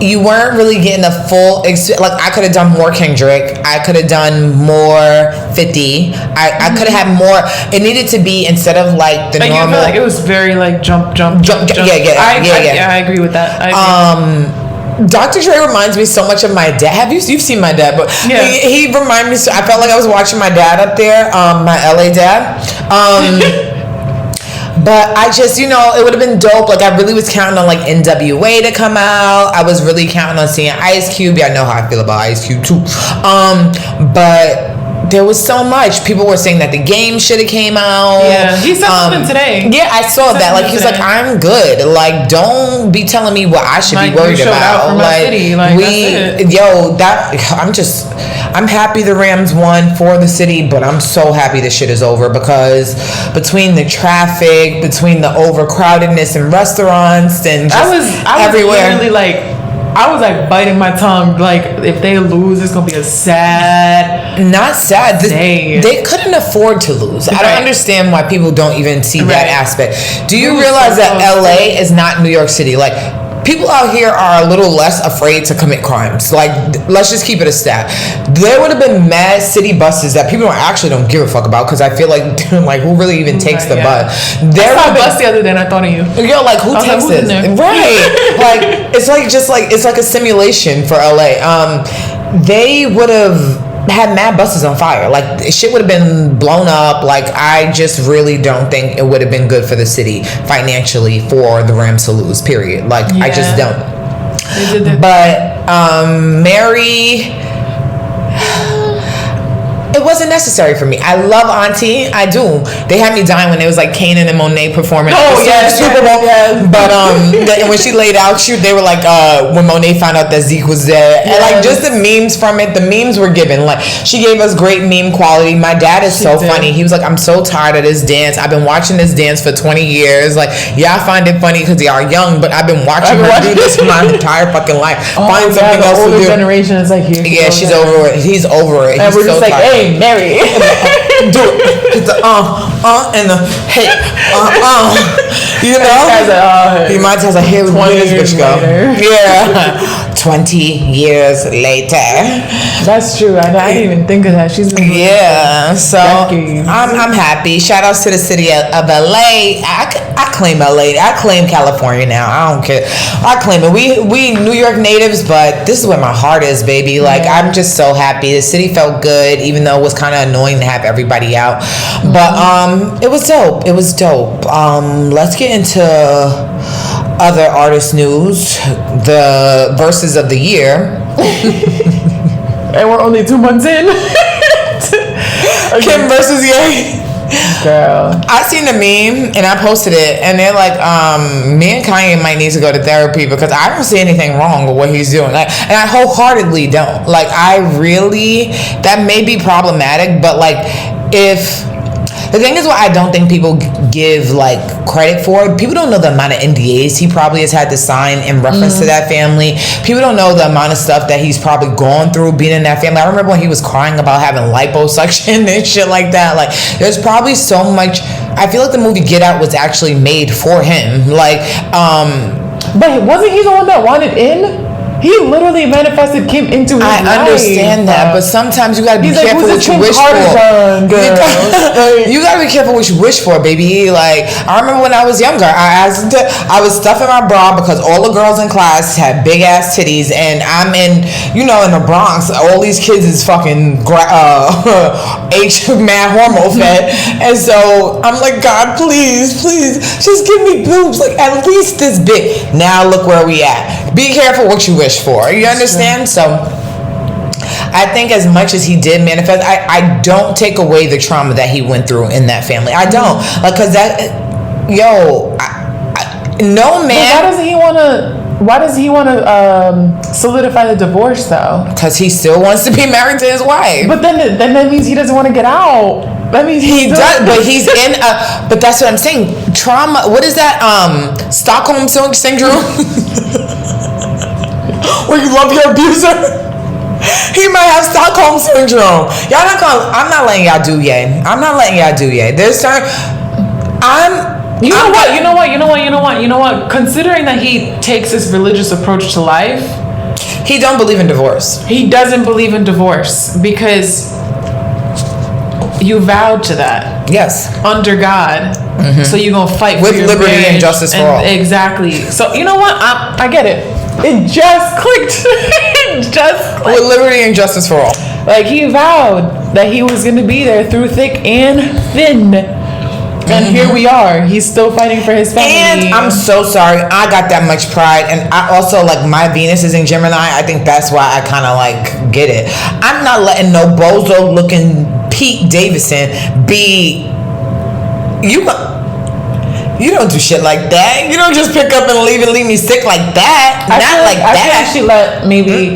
you weren't really getting a full like I could have done more Kendrick, I could have done more 50, I could have had more. It needed to be, instead of like the normal, I feel like it was very like jump. I agree with that. Dr. Dre reminds me so much of my dad. You've seen my dad, but he reminds me so, I felt like I was watching my dad up there, my LA dad. But I just, it would have been dope. Like, I really was counting on, like, NWA to come out. I was really counting on seeing Ice Cube. Yeah, I know how I feel about Ice Cube, too. But there was so much. People were saying that the game should have came out. Yeah, he said something today. Yeah, I saw that. Like, he's like, I'm good. Like, don't be telling me what I should be worried about. Like, city. Like, I'm happy the Rams won for the city, but I'm so happy this shit is over, because between the traffic, between the overcrowdedness in restaurants and just everywhere. I was like biting my tongue. Like, if they lose, it's gonna be a sad. Not sad. They couldn't afford to lose. Right. I don't understand why people don't even see that aspect. Do you realize that LA is not New York City? Like, people out here are a little less afraid to commit crimes. Like, let's just keep it a stat. There would have been mad city buses that people don't give a fuck about, because I feel like who really even takes the bus? There I saw a bus the other day and I thought of you. Yo, like, who takes this? Right. Like, it's like a simulation for LA. They would have had mad buses on fire. Like, shit would have been blown up. Like, I just really don't think it would have been good for the city financially for the Rams to lose, period. Like, I just don't. But Mary, it wasn't necessary for me. I love Auntie. I do. They had me dying when it was like Kanan and Monet performing. Super Bowl. But when she laid out, they were like, when Monet found out that Zeke was there, and like just the memes from it. The memes were given. Like, she gave us great meme quality. My dad is so funny. He was like, I'm so tired of this dance. I've been watching this dance for 20 years. Like, yeah, I find it funny because y'all are young, but I've been watching her do this my entire fucking life. Find something else to do. The older generation is like, here. Yeah, she's over it. He's over it. And we're just like, hey, Mary. Do it. It's the and the hey, He might tell us, here we this bitch go. Yeah. 20 years later. That's true. I didn't even think of that. She's been so I'm happy. Shout outs to the city of LA. I claim LA. I claim California now. I don't care. I claim it. We New York natives, but this is where my heart is, baby. Like, I'm just so happy. The city felt good, even though it was kind of annoying to have everybody out. But it was dope. It was dope. Let's get into other artist news. The verses of the year. And we're only 2 months in. Kim versus Ye. Girl, I seen the meme and I posted it, and they're like, me and Kanye might need to go to therapy because I don't see anything wrong with what he's doing. Like, and I wholeheartedly don't. Like, that may be problematic, but like, if the thing is, what I don't think people give like credit for, people don't know the amount of NDAs he probably has had to sign in reference to that family. People don't know the amount of stuff that he's probably gone through being in that family. I remember when he was crying about having liposuction and shit like that. Like, there's probably so much. I feel like the movie Get Out was actually made for him. Like, but wasn't he the one that wanted in? He literally manifested Kim into his life. I understand that, but sometimes you gotta be careful what you wish for. You gotta be careful what you wish for, baby. Like, I remember when I was younger, I was stuffing my bra because all the girls in class had big ass titties, and I'm in the Bronx. All these kids is fucking mad hormone fed, and so I'm like, God, please, just give me boobs, like at least this big. Now look where we at. Be careful what you wish for. You understand? So I think as much as he did manifest, I don't take away the trauma that he went through in that family. I don't. Like, cause no man. Why does he want to solidify the divorce though? Because he still wants to be married to his wife. But then that means he doesn't want to get out. That means he does, but he's in a. But that's what I'm saying. Trauma. What is that? Stockholm syndrome. Where you love your abuser. He might have Stockholm syndrome. I'm not letting y'all do Ye. I'm not letting y'all do Ye. There's certain. You know what? Considering that he takes this religious approach to life, he don't believe in divorce. He doesn't believe in divorce because you vowed to that. Yes. Under God. Mm-hmm. So you're gonna fight with for your liberty marriage and justice for all. Exactly. So you know what? I get it. It just clicked. With liberty and justice for all. Like, he vowed that he was gonna be there through thick and thin. And here we are. He's still fighting for his family. And I'm so sorry. I got that much pride. And I also, like, my Venus is in Gemini. I think that's why I kind of, like, get it. I'm not letting no bozo-looking Pete Davidson be... You don't do shit like that. You don't just pick up and leave me sick like that. I feel like she let maybe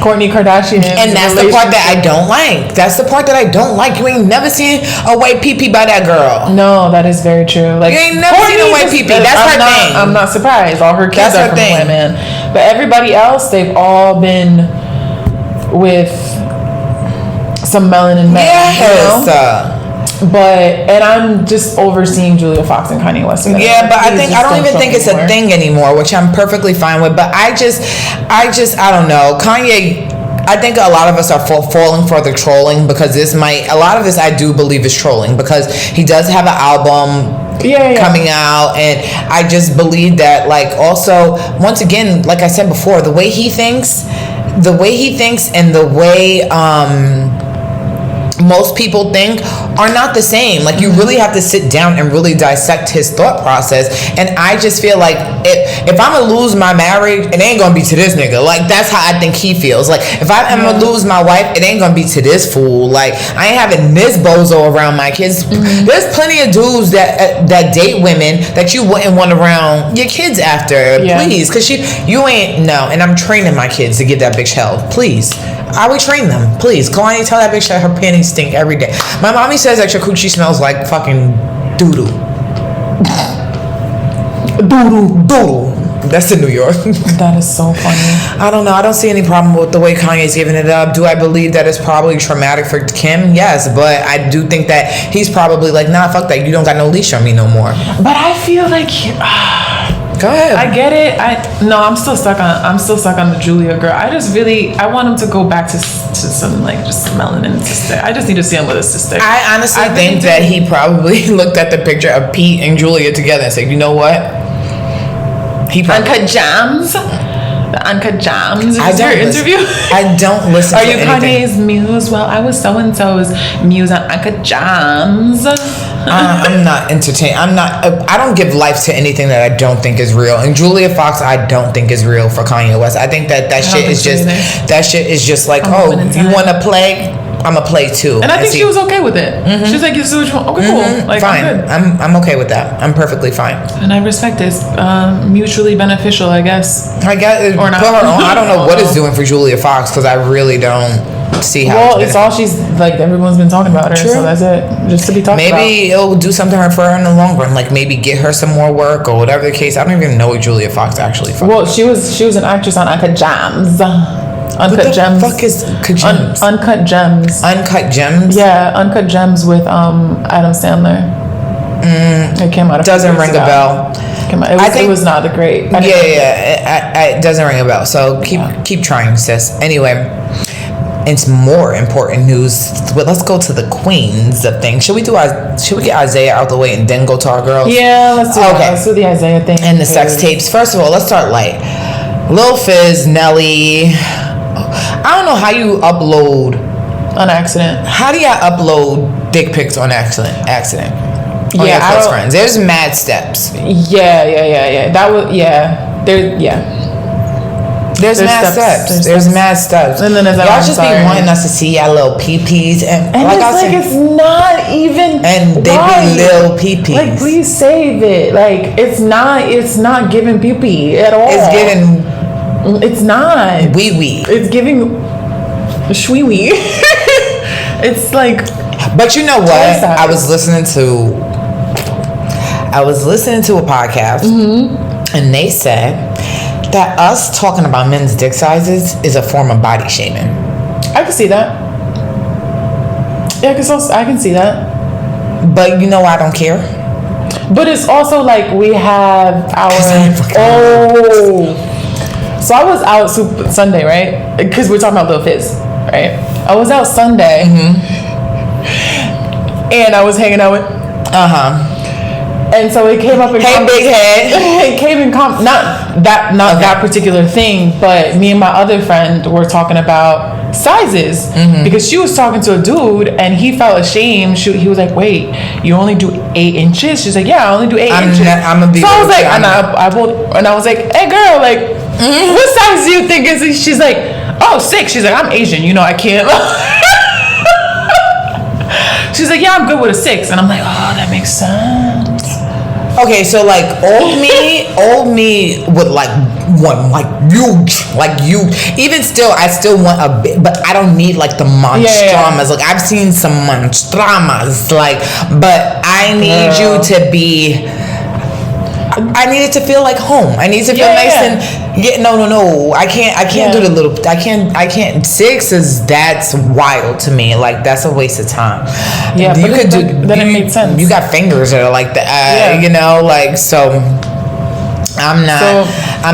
Kourtney Kardashian. And that's the part that I don't like. That's the part that I don't like. You ain't never seen a white pee-pee by that girl. No, that is very true. Like, you ain't never seen a white pee-pee. That's her thing. I'm not surprised. All her kids are from women. But everybody else, they've all been with some melanin men. Yes. You know? And I'm just overseeing Julia Fox and Kanye West together. Yeah, but I don't even think it's a thing anymore, which I'm perfectly fine with. But I don't know. Kanye, I think a lot of us are falling for the trolling because a lot of this I do believe is trolling because he does have an album coming out, and I just believe that, like, also, once again, like I said before, the way he thinks and the way most people think are not the same. Like, you really have to sit down and really dissect his thought process. And I just feel like if I'm gonna lose my marriage, it ain't gonna be to this nigga. Like, that's how I think he feels. Like, if I'm gonna lose my wife, it ain't gonna be to this fool. Like, I ain't having this bozo around my kids. There's plenty of dudes that date women that you wouldn't want around your kids after. Please, because you ain't. No. And I'm training my kids to give that bitch hell. Please, I would train them. Please, Kalani, tell that bitch that her panties stink every day. My mommy says that your coochie smells like fucking doo-doo. Doo-doo. That's in New York. That is so funny. I don't know. I don't see any problem with the way Kanye's giving it up. Do I believe that it's probably traumatic for Kim? Yes, but I do think that he's probably like, nah, fuck that. You don't got no leash on me no more. But I feel like Go ahead. I get it. I'm still stuck on the Julia girl. I want him to go back to some like just melanin sister. I just need to see him with his sister. I honestly think that he probably looked at the picture of Pete and Julia together and said, you know what? Uncut Gems. The Uncut Gems. Is your interview? I don't listen to anything. Are you Kanye's muse? Well, I was so-and-so's muse on Uncut Gems. I'm not entertained. I don't give life to anything that I don't think is real. And Julia Fox, I don't think is real for Kanye West. I think that shit is just like, you want to play? I'm a play too. And I think she was okay with it. Mm-hmm. She's like, you see what you want? Okay, cool. Like, fine. I'm okay with that. I'm perfectly fine. And I respect it. It's mutually beneficial, I guess. I guess. Or not. I don't know what it's doing for Julia Fox because I really don't see how. Well, it's all she's like. Everyone's been talking about her, so that's it. Just to be talked about. Maybe it'll do something for her in the long run. Like maybe get her some more work or whatever the case. I don't even know what Julia Fox actually. Well, she was an actress on Uncut Gems. Uncut Gems. What the fuck is Gems? Uncut Gems. Uncut Gems? Yeah, Uncut Gems with Adam Sandler. It came out. Doesn't ring a bell. It was not the great. It doesn't ring a bell. So keep trying, sis. Anyway, it's more important news. But let's go to the queens of things. Should we get Isaiah out the way and then go to our girls? Yeah, let's do that. Let's do the Isaiah thing and the sex tapes. First of all, let's start light. Lil Fizz, Nelly. I don't know how you upload on accident. How do you upload dick pics on accident? On your close friends. There's mad steps. Yeah. That was There's mad steps. There's mad steps. And then y'all just be wanting us to see y'all little pee-pees and like I said, it's not even. And they be little pee-pees. Like please save it. Like it's not giving pee-pee at all. It's giving. It's not. Wee-wee. It's giving shwee-wee. It's like. But you know what? I was listening to a podcast, and they said that us talking about men's dick sizes is a form of body shaming. I can see that. Yeah, I can see that. But you know, I don't care. But it's also like we have our. So I was out Sunday, right? Because we're talking about Lil Fizz, right? I was out Sunday, and I was hanging out with. And so it came up in. Hey, big head. It came in not that particular thing, but me and my other friend were talking about sizes because she was talking to a dude and he felt ashamed. He was like, "Wait, you only do 8 inches?" She's like, "Yeah, I only do 8 inches." I'm gonna be. So I was like, and I was like, "Hey, girl, like." What size do you think is? She's like, 6. She's like, I'm Asian, I can't. She's like, yeah, I'm good with a 6, and I'm like, that makes sense. Okay, so like old me would like one like you. Even still, I still want a bit, but I don't need like the monstramas. Like I've seen some monstramas, like, but I need you to be. I need it to feel like home. I need to feel nice and no. I can't do the little. I can't. 6 that's wild to me. Like that's a waste of time. Yeah, you could do. Then it made sense. You got fingers that are like that. Like so. I'm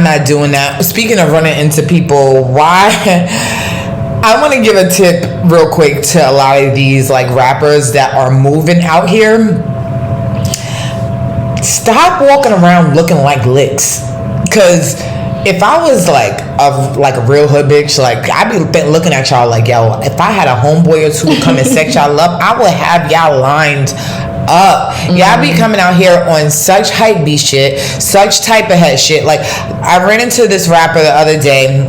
not doing that. Speaking of running into people, why? I want to give a tip real quick to a lot of these like rappers that are moving out here. Stop walking around looking like licks, because if I was like a real hood bitch, like I'd be looking at y'all like, yo, if I had a homeboy or two come and set y'all up, I would have y'all lined up. Y'all be coming out here on such hype beast shit, such type of head shit. Like I ran into this rapper the other day.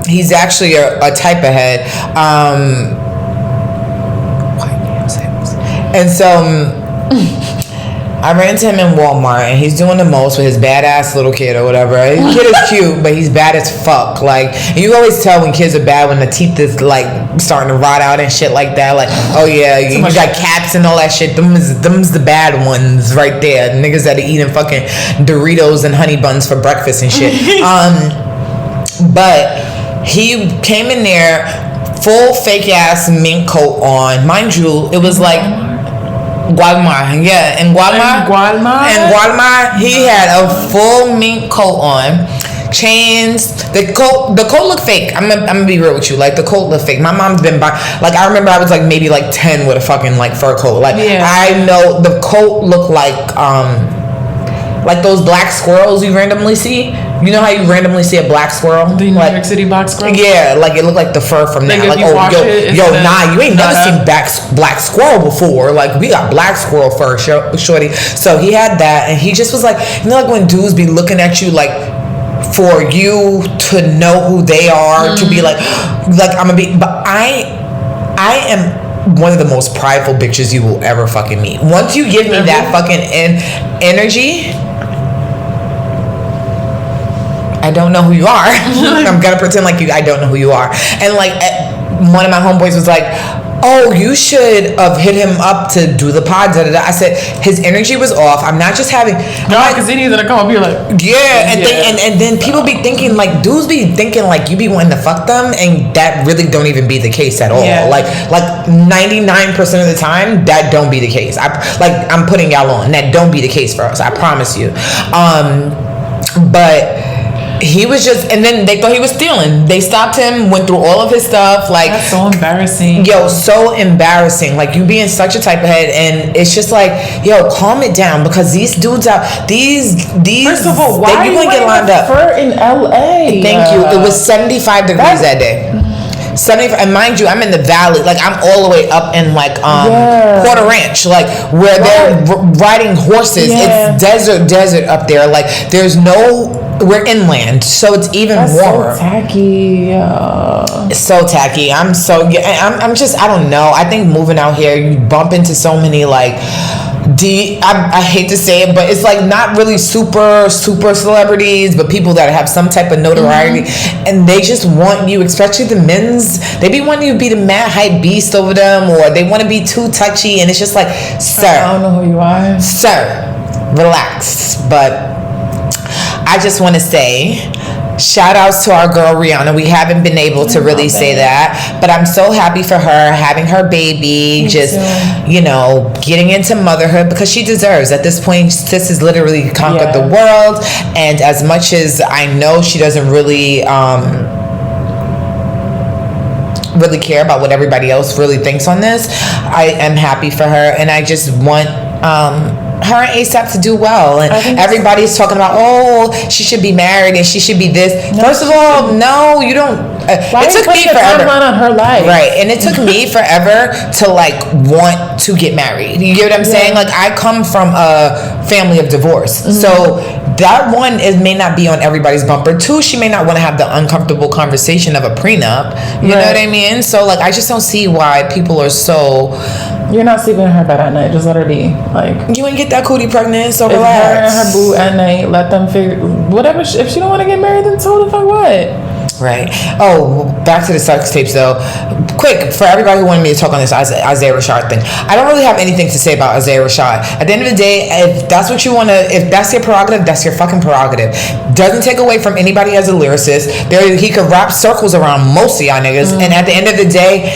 He's actually a type of head. And so I ran into him in Walmart, and he's doing the most with his badass little kid or whatever. His kid is cute, but he's bad as fuck. Like, and you always tell when kids are bad when the teeth is like starting to rot out and shit like that. Like, oh yeah, you got caps and all that shit. Them's the bad ones right there. Niggas that are eating fucking Doritos and honey buns for breakfast and shit. But he came in there full fake ass mink coat on. Mind you, it was like. Guatemala. Yeah, in Guatemala, he had a full mink coat on. Chains. The coat looked fake. I'm gonna be real with you. Like, the coat looked fake. My mom's been buying. Like, I remember I was like maybe like 10 with a fucking like fur coat. Like, I know the coat looked like those black squirrels you randomly see. You know how you randomly see a black squirrel? The New York City black squirrel? Yeah, like it looked like the fur from that. Like, you ain't never seen black squirrel before. Like, we got black squirrel fur, shorty. So he had that, and he just was like, you know, like when dudes be looking at you like, for you to know who they are, to be like I'm gonna be. But I am one of the most prideful bitches you will ever fucking meet. Once you give me that fucking energy, I don't know who you are. I'm gonna pretend like I don't know who you are. And like, one of my homeboys was like, oh, you should have hit him up to do the pod. I said his energy was off. I'm not just having. No, because then he's gonna come up here like. And then people be thinking like, dudes be thinking like you be wanting to fuck them, and that really don't even be the case at all. Yeah. Like 99% of the time, that don't be the case. I'm putting y'all on. That don't be the case for us. I promise you. But he was just, and then they thought he was stealing. They stopped him, went through all of his stuff. Like, that's so embarrassing. Yo, so embarrassing. Like, you being such a type of head, and it's just like, yo, calm it down, because these dudes out, these. First of all, why you gonna get lined up? Fur in LA. Thank you. It was 75 degrees that day. 75, and mind you, I'm in the valley. Like, I'm all the way up in like Porter Ranch, like where they're riding horses. Yeah. It's desert up there. Like, there's no. We're inland, so it's even warmer. So tacky. It's so tacky. I'm just, I don't know. I think moving out here, you bump into so many like I hate to say it, but it's like not really super celebrities, but people that have some type of notoriety, and they just want you, especially the men's, they be wanting you to be the mad hype beast over them, or they want to be too touchy, and it's just like, sir, I don't know who you are. Sir, relax. But I just want to say, shout outs to our girl Rihanna. We haven't been able to really say that, but I'm so happy for her having her baby. Me just too. You know, getting into motherhood, because she deserves. At this point, sis has literally conquered the world, and as much as I know she doesn't really really care about what everybody else really thinks on this, I am happy for her, and I just want her and ASAP to do well. And everybody's talking about, oh, she should be married and she should be this. No, first of all, no, you don't. It took me forever on her life, right? And it took me forever to like want to get married. You get what I'm saying? Like, I come from a family of divorce, so that one may not be on everybody's bumper. Two, she may not want to have the uncomfortable conversation of a prenup. You know what I mean? So like, I just don't see why people are so. You're not sleeping in her bed at night. Just let her be. Like, you ain't get that cootie pregnant, so relax. Her and her boo at night. Let them figure whatever. If she don't want to get married, then so the fuck what? Right. Oh, back to the sex tapes though. Quick, for everybody who wanted me to talk on this Isaiah Rashad thing, I don't really have anything to say about Isaiah Rashad. At the end of the day, if that's what you want to, if that's your prerogative, that's your fucking prerogative. Doesn't take away from anybody as a lyricist. He could wrap circles around most of y'all niggas, and at the end of the day,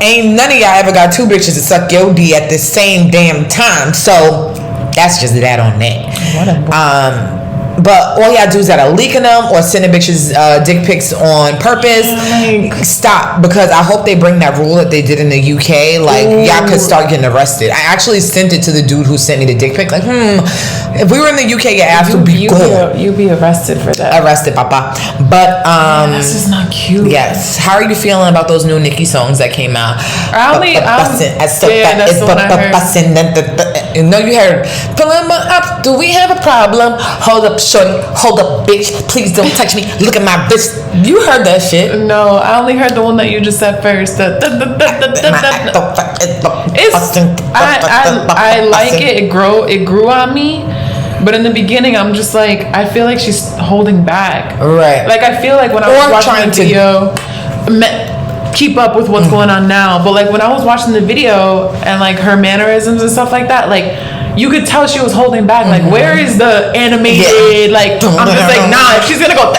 ain't none of y'all ever got two bitches to suck your D at the same damn time. So that's just that on that. But all y'all dudes that are leaking them or sending bitches dick pics on purpose, stop. Because I hope they bring that rule that they did in the UK. Like, y'all could start getting arrested. I actually sent it to the dude who sent me the dick pic. Like, if we were in the UK, your ass would be gone. You'd be arrested for that. Arrested, papa. But this is not cute. Yes. How are you feeling about those new Nicki songs that came out? No, you heard. Pulling my up. Do we have a problem? Hold up, shorty. Hold up, bitch. Please don't touch me. Look at my bitch. You heard that shit. No, I only heard the one that you just said first. I like it. It grew on me. But in the beginning, I'm just like, I feel like she's holding back. Right. Like, I feel like when I was watching the video, keep up with what's going on now. But like when I was watching the video and like her mannerisms and stuff like that, like you could tell she was holding back. Like, where is the animated? Like, I'm just like, nah, if she's gonna go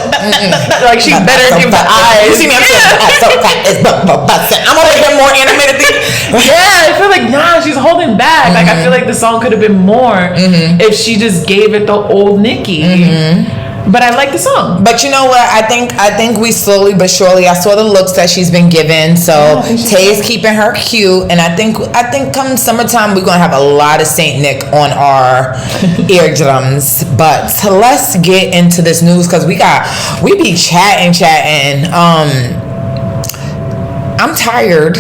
like, she better give the eyes. You see me? I'm so fat. I'm over here more animated. Yeah, I feel like she's holding back. Like, I feel like the song could have been more if she just gave it the old Nicki. But I like the song. But you know what? I think we slowly but surely. I saw the looks that she's been given. So Tay is keeping her cute, and I think come summertime we're gonna have a lot of Saint Nick on our eardrums. But let's get into this news because we be chatting. I'm tired.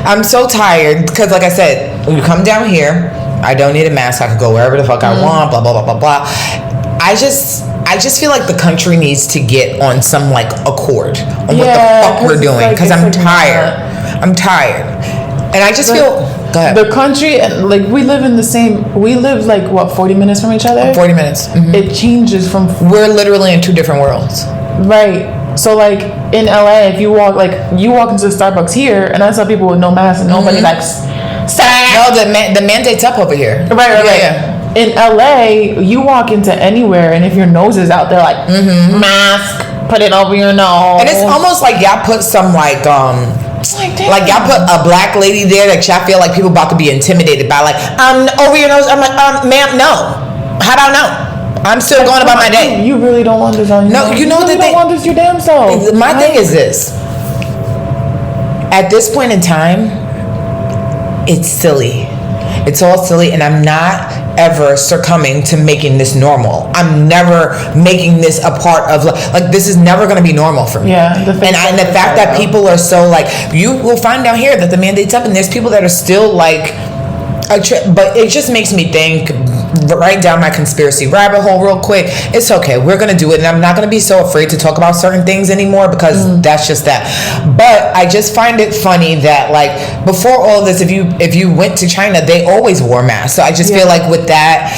I'm so tired because, like I said, when you come down here, I don't need a mask. I can go wherever the fuck I want. Blah blah blah blah blah. I just feel like the country needs to get on some like accord on what the fuck we're doing because I'm tired. I'm tired, and I just feel. Go ahead. The country, like we live like what, 40 minutes from each other. 40 minutes. Mm-hmm. It changes from. We're literally in two different worlds. Right. So like in LA, if you walk into the Starbucks here, and I saw people with no mask and nobody likes. No, the mandate's up over here. Right. Yeah. In LA, you walk into anywhere, and if your nose is out there, like mask, put it over your nose, and it's almost like y'all put some like y'all put a black lady there that y'all feel like people about to be intimidated by, like over your nose. I'm like, ma'am, no. How do I know? I'm still going about my day. You really don't want this on your nose. You know you really don't want this your damn self. My thing is this. At this point in time, it's silly. It's all silly, and I'm not ever succumbing to making this normal. I'm never making this a part of like this is never going to be normal for me. Yeah, and the fact that people are so like, you will find down here that the mandate's up, and there's people that are still like but it just makes me think, right down my conspiracy rabbit hole real quick. It's okay, we're gonna do it, and I'm not gonna be so afraid to talk about certain things anymore because that's just that. But I just find it funny that like before all this, if you went to China, they always wore masks. So I just feel like with that,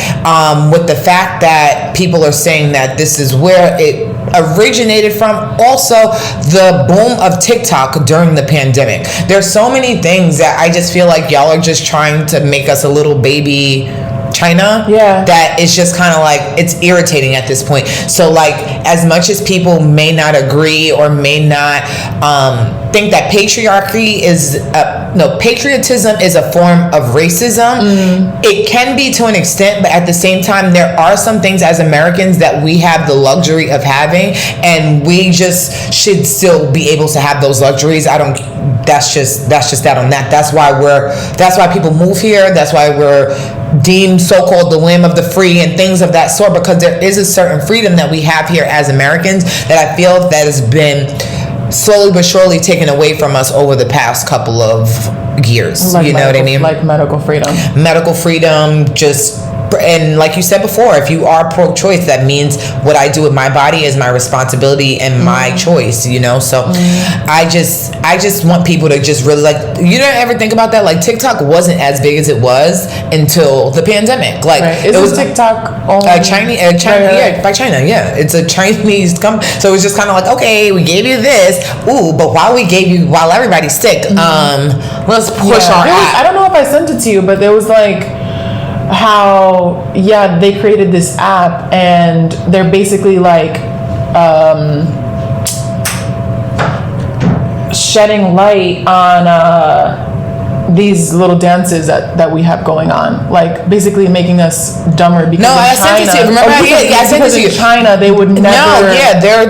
with the fact that people are saying that this is where it originated from, also the boom of TikTok during the pandemic. There's so many things that I just feel like y'all are just trying to make us a little baby China, that it's just kind of like, it's irritating at this point. So like, as much as people may not agree or may not think that patriarchy is patriotism is a form of racism, it can be to an extent, but at the same time there are some things as Americans that we have the luxury of having, and we just should still be able to have those luxuries. That's just that on that. That's why people move here. That's why we're deemed so-called the whim of the free and things of that sort, because there is a certain freedom that we have here as Americans that I feel that has been slowly but surely taken away from us over the past couple of years. Like, you know what I mean? Like medical freedom, just. And like you said before, if you are pro-choice, that means what I do with my body is my responsibility and my choice, you know? So I just want people to just really, like, you don't ever think about that? Like, TikTok wasn't as big as it was until the pandemic. Like, it was TikTok Chinese, by China, yeah. It's a Chinese company. So it was just kind of like, okay, we gave you this, but while everybody's sick, let's push our app. I don't know if I sent it to you, but there was like, how they created this app, and they're basically like shedding light on these little dances that we have going on, like basically making us dumber because I sent it to you. Remember? I sent it to you. In China, they would never.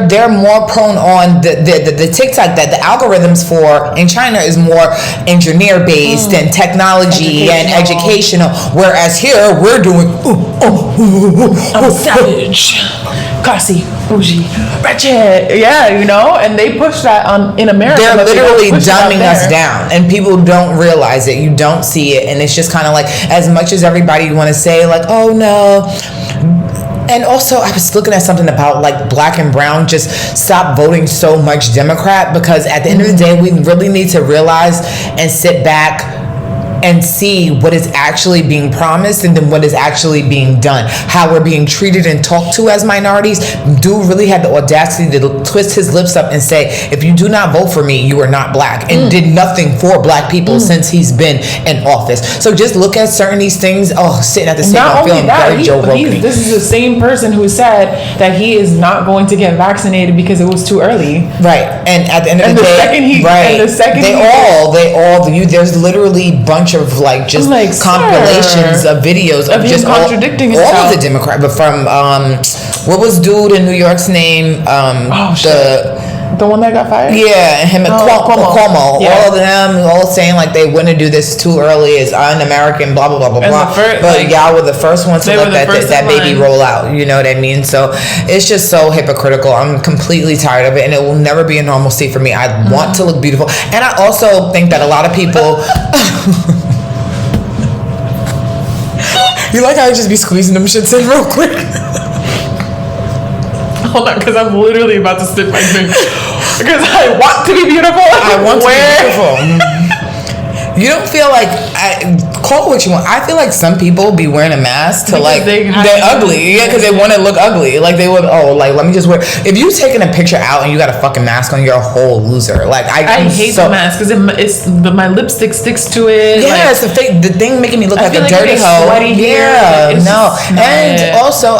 They're more prone on the TikTok, that the algorithms for in China is more engineer based and technology and educational, whereas here we're doing I'm savage, classy, bougie, ratchet, you know, and they push that in America. They're literally dumbing us down, and people don't realize it. You don't see it, and it's just kind of like, as much as everybody want to say like, oh no. And also, I was looking at something about like black and brown just stop voting so much Democrat, because at the end of the day, we really need to realize and sit back and see what is actually being promised and then what is actually being done, how we're being treated and talked to as minorities. Dude really had the audacity to twist his lips up and say, if you do not vote for me, you are not black, and did nothing for black people since he's been in office. So just look at certain these things. Sitting at the same time feeling very Joe Rogan. This is the same person who said that he is not going to get vaccinated because it was too early. Right. And at the end of the day, there's literally bunch of like just compilations of videos of just contradicting all of the Democrats, but from what was dude in New York's name? The one that got fired? Yeah, him and Cuomo. Yeah. All of them, all saying like they wouldn't do this too early, it's un-American, blah, blah, blah, blah, blah. But y'all were the first ones to let that baby roll out. You know what I mean? So it's just so hypocritical. I'm completely tired of it, and it will never be a normalcy for me. I want to look beautiful. And I also think that a lot of people... You like how I just be squeezing them shits in real quick? Hold on, because I'm literally about to spit my drink. Because I want to be beautiful. I want to be beautiful. You don't feel like, call it what you want. I feel like some people be wearing a mask to like, they're ugly. Yeah, because they want to look ugly. Like they would, let me just wear. If you taking a picture out and you got a fucking mask on, you're a whole loser. Like I hate the mask because my lipstick sticks to it. Yeah, it's the thing making me look like a dirty hoe. Yeah, no. And also,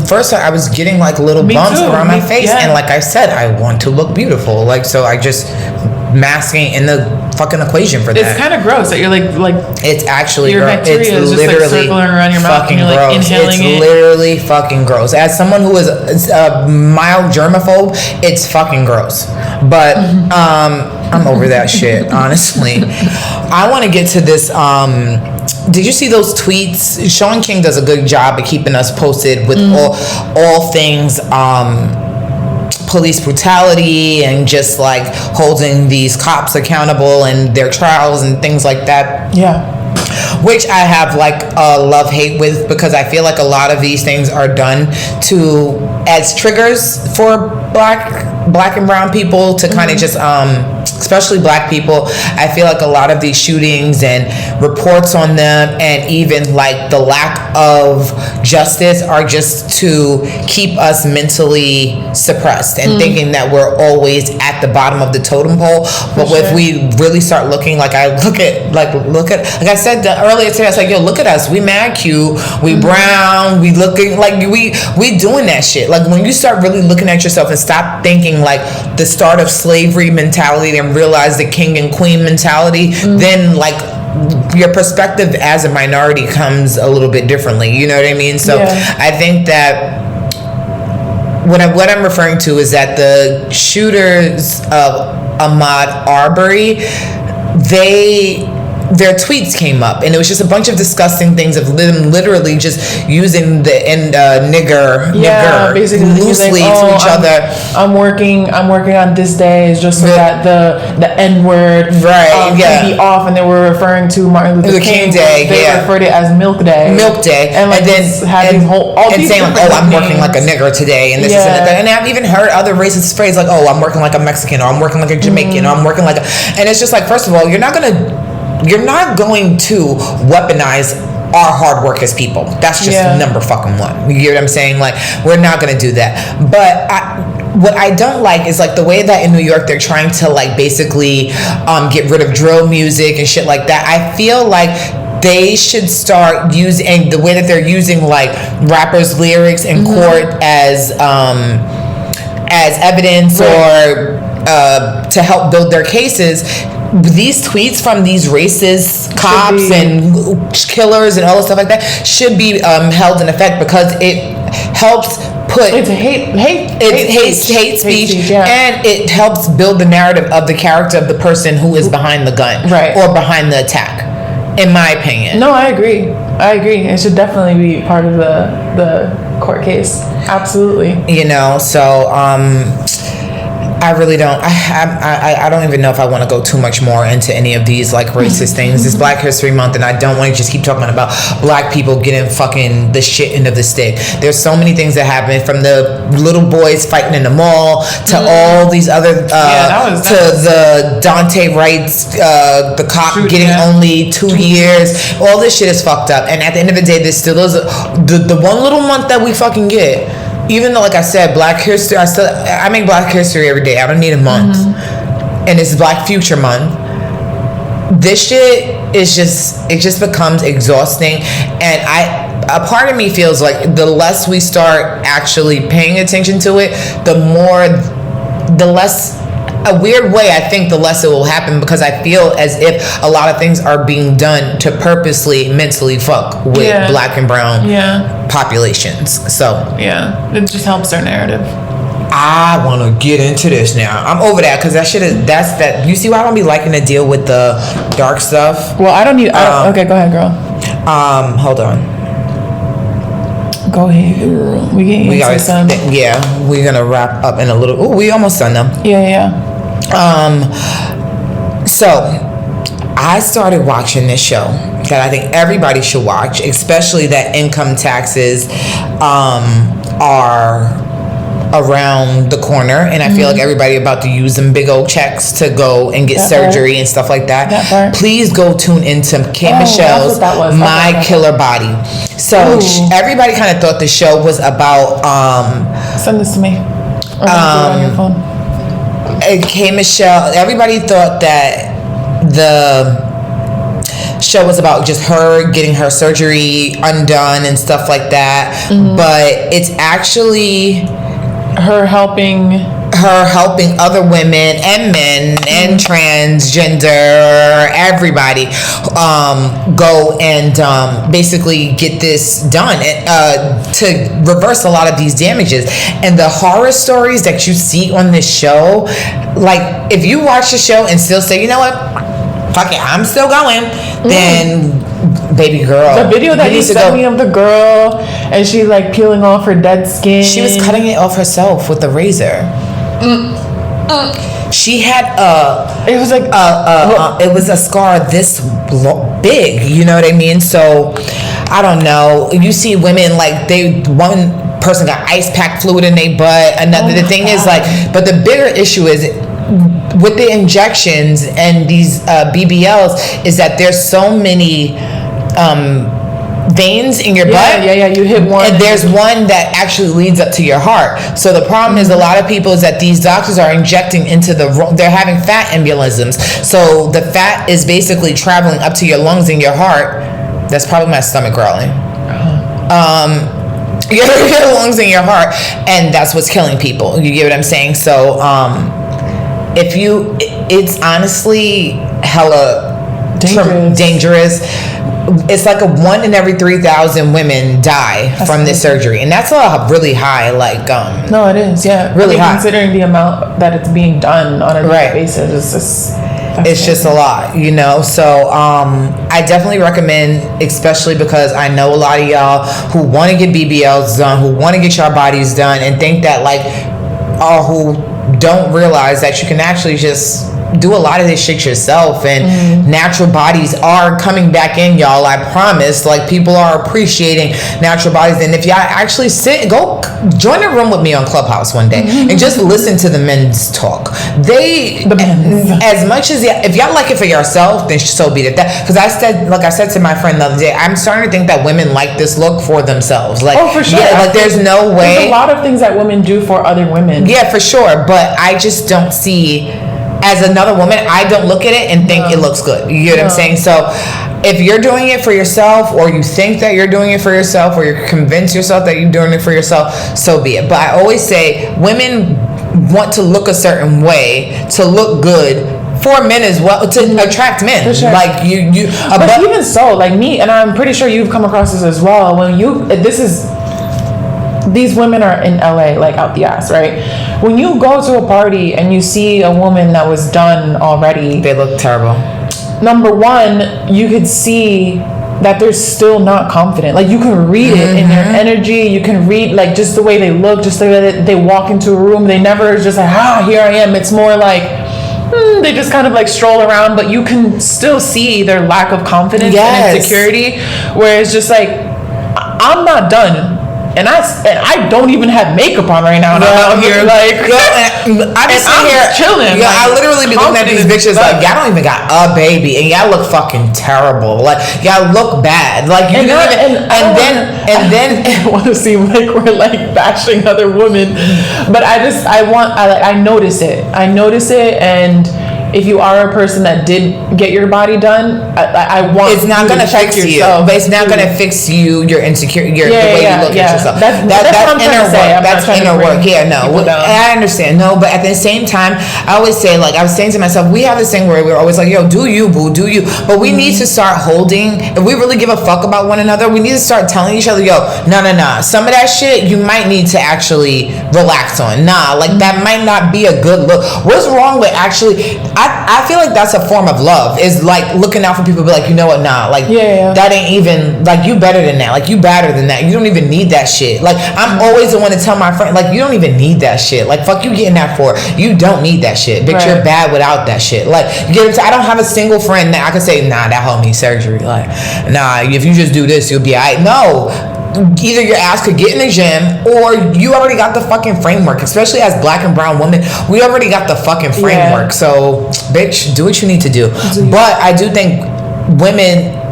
first I was getting like little bumps around my face, and like I said, I want to look beautiful. Like so, I just masking in the fucking equation for that. It's kind of gross that you're like it's actually your bacteria is just like circling around your mouth and you're like inhaling it. It's literally fucking gross. As someone who is a mild germaphobe, it's fucking gross. But I'm over that shit, honestly. I want to get to this. Did you see those tweets? Sean King does a good job at keeping us posted with all things police brutality and just like holding these cops accountable and their trials and things like that. Yeah. Which I have like a love-hate with, because I feel like a lot of these things are done as triggers for black and brown people to kind of just especially black people. I feel like a lot of these shootings and reports on them and even like the lack of justice are just to keep us mentally suppressed and thinking that we're always at the bottom of the totem pole. But if we really start looking, like I look at like I said earlier today, I was like, yo, look at us, we mad cute, we brown, we looking like we doing that shit. Like when you start really looking at yourself and stop thinking like the start of slavery mentality and realize the king and queen mentality, then like your perspective as a minority comes a little bit differently. You know what I mean? So I think that what I'm referring to is that the shooters of Ahmaud Arbery, their tweets came up, and it was just a bunch of disgusting things of them literally just using the nigger basically loosely to each other. I'm working on this day is just so that the N-word can be off, and they were referring to Martin Luther King Day. They referred it as Milk Day, and then saying like, oh, I'm working like a nigger today, and this is that. And I've even heard other racist phrases like, oh, I'm working like a Mexican, or I'm working like a Jamaican, or I'm working like and it's just like, first of all, you're not going to weaponize our hard work as people. That's just number fucking one. You hear what I'm saying? Like, we're not going to do that. But what I don't like is like the way that in New York they're trying to like basically get rid of drill music and shit like that. I feel like they should start using the way that they're using like rappers' lyrics in court as evidence or to help build their cases. These tweets from these racist cops and killers and all this stuff like that should be held in effect, because it helps put hate speech, and it helps build the narrative of the character of the person who is behind the gun or behind the attack, in my opinion. No, I agree. It should definitely be part of the court case. Absolutely. You know, so I really don't. I don't even know if I want to go too much more into any of these like racist things. It's Black History Month, and I don't want to just keep talking about black people getting fucking the shit end of the stick. There's so many things that happen, from the little boys fighting in the mall to all these other the Dante Wright's the cop getting only 2 years. All this shit is fucked up, and at the end of the day, this still is the one little month that we fucking get. Even though, like I said, Black History, I make Black History every day. I don't need a month. And it's Black Future Month. This shit is it just becomes exhausting. And a part of me feels like the less we start actually paying attention to it, the less, a weird way, I think the less it will happen, because I feel as if a lot of things are being done to purposely mentally fuck with black and brown populations. So it just helps their narrative. I want to get into this now. I'm over that, because that you see why I don't be liking to deal with the dark stuff. Well, I don't need. Okay, go ahead, girl. Hold on. Go ahead, girl. We got some. Yeah, we're gonna wrap up in a little. Oh, we almost done them. Yeah. So I started watching this show that I think everybody should watch, especially that income taxes are around the corner, and I feel like everybody about to use them big old checks to go and get surgery and stuff like that. Please go tune into K. Michelle's My Killer Body. So everybody kind of thought the show was about send this to me on your phone. K. Michelle, everybody thought that the show was about just her getting her surgery undone and stuff like that, but it's actually her helping other women and men and transgender, everybody, go and basically get this done to reverse a lot of these damages. And the horror stories that you see on this show, like if you watch the show and still say, you know what, fuck it, I'm still going, then baby girl, the video that you sent me of the girl and she like peeling off her dead skin, she was cutting it off herself with the razor. She had it was like it was a scar this big, you know what I mean? So I don't know, you see women like one person got ice pack fluid in their butt, the thing is like, but the bigger issue is with the injections and these BBLs is that there's so many veins in your butt. Yeah, you hit one. And there's one that actually leads up to your heart. So the problem is a lot of people is that these doctors are injecting into they're having fat embolisms. So the fat is basically traveling up to your lungs and your heart. That's probably my stomach growling. Your lungs and your heart, and that's what's killing people. You get what I'm saying? So it's honestly hella dangerous. It's like 1 in every 3,000 women die from this surgery, and that's a really high, like no, it is, really high considering the amount that it's being done on a daily basis. It's just a lot, you know. So I definitely recommend, especially because I know a lot of y'all who want to get BBLs done, who want to get your bodies done, and think that who don't realize that you can actually just do a lot of this shit yourself, and natural bodies are coming back in, y'all. I promise. Like, people are appreciating natural bodies, and if y'all actually go join a room with me on Clubhouse one day and just listen to the men's talk. As much as if y'all like it for yourself, then so be it. Because I said to my friend the other day, I'm starting to think that women like this look for themselves. Like, oh, for sure. Yeah, like there's no way. There's a lot of things that women do for other women. Yeah, for sure. But I just don't see. As another woman, I don't look at it and think it looks good. You get what I'm saying? So if you're doing it for yourself, or you think that you're doing it for yourself, or you're convinced yourself that you're doing it for yourself, so be it. But I always say women want to look a certain way to look good for men as well, to attract men. For sure. Like but even so, like me, and I'm pretty sure you've come across this as well. These women are in LA, like out the ass, right? When you go to a party and you see a woman that was done already, they look terrible. Number one, you could see that they're still not confident. Like, you can read it in their energy. You can read, like, just the way they look, just the way that they walk into a room. They never is just like, here I am. It's more like, they just kind of like stroll around, but you can still see their lack of confidence and insecurity, where it's just like, I'm not done. And I don't even have makeup on right now, and I'm out here like, I be sitting here chilling. Yeah, I literally be looking at these bitches like, y'all don't even got a baby, and y'all look fucking terrible. Like, y'all look bad. Like, you don't even. And then I want to seem like we're like bashing other women, but I notice it. I notice it, and if you are a person that did get your body done, I want it's not going to fix you, but it's not going to fix your insecurity, the way you look at yourself. That's inner work. That's inner work. Yeah, no, I understand. No, but at the same time, I always say, like, I was saying to myself, we have this thing where we're always like, yo, do you, boo, do you? But we need to start holding. If we really give a fuck about one another, we need to start telling each other, yo, no. Some of that shit you might need to actually relax on. Like, that might not be a good look. What's wrong with actually? I feel like that's a form of love, is like looking out for people, be like, you know what, that ain't even, like, you better than that, like, you better than that, you don't even need that shit. Like, I'm always the one to tell my friend, like, you don't even need that shit. Like, fuck you getting that for, you don't need that shit, bitch. You're bad without that shit. Like, I don't have a single friend that I can say, that hoe needs surgery. Like, if you just do this, you'll be alright. No, either your ass could get in the gym, or you already got the fucking framework. Especially as black and brown women, we already got the fucking framework. So, bitch, do what you need to do. But I do think women,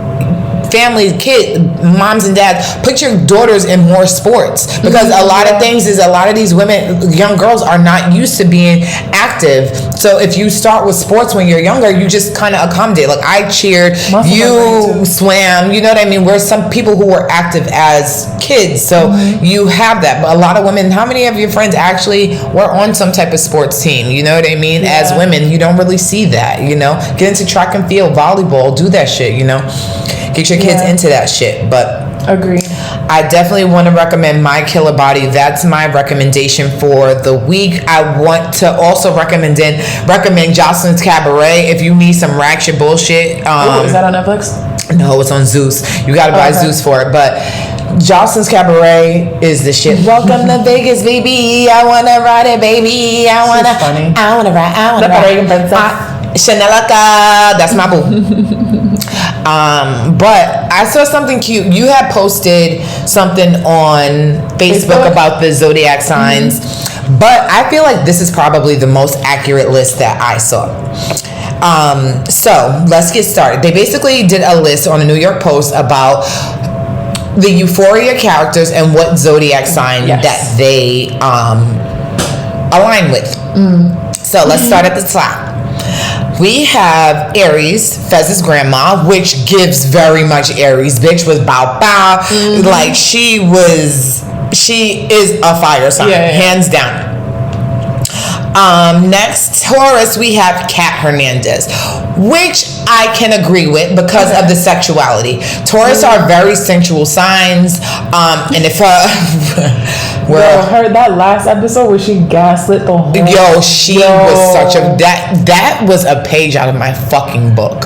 families, kids, moms and dads, put your daughters in more sports, because a lot of things is, a lot of these women, young girls, are not used to being active. So if you start with sports when you're younger, you just kind of accommodate. Like, I cheered, you swam, you know what I mean? Whereas some people who were active as kids, so you have that. But a lot of women, how many of your friends actually were on some type of sports team? You know what I mean? As women, you don't really see that, Get into track and field, volleyball, do that shit, Get your kids into that shit. But agreed. I definitely want to recommend My Killer Body. That's my recommendation for the week. I want to also recommend Jocelyn's Cabaret. If you need some ratchet bullshit. Is that on Netflix? No, it's on Zeus. You got to buy Zeus for it. But Jocelyn's Cabaret is the shit. Welcome to Vegas, baby. I want to ride it, baby. I want to ride. Chanelica. That's my boo. But I saw something cute. You had posted something on Facebook about the zodiac signs, but I feel like this is probably the most accurate list that I saw. So let's get started. They basically did a list on the New York Post about the Euphoria characters and what zodiac sign that they align with. So let's start at the top. We have Aries, Fez's grandma, which gives very much Aries. Bitch was bow bow. Like, she is a fire sign, hands down. Next, Taurus, we have Kat Hernandez, which I can agree with because of the sexuality. Taurus are very sensual signs. And if her that last episode where she gaslit the whole was such a that was a page out of my fucking book.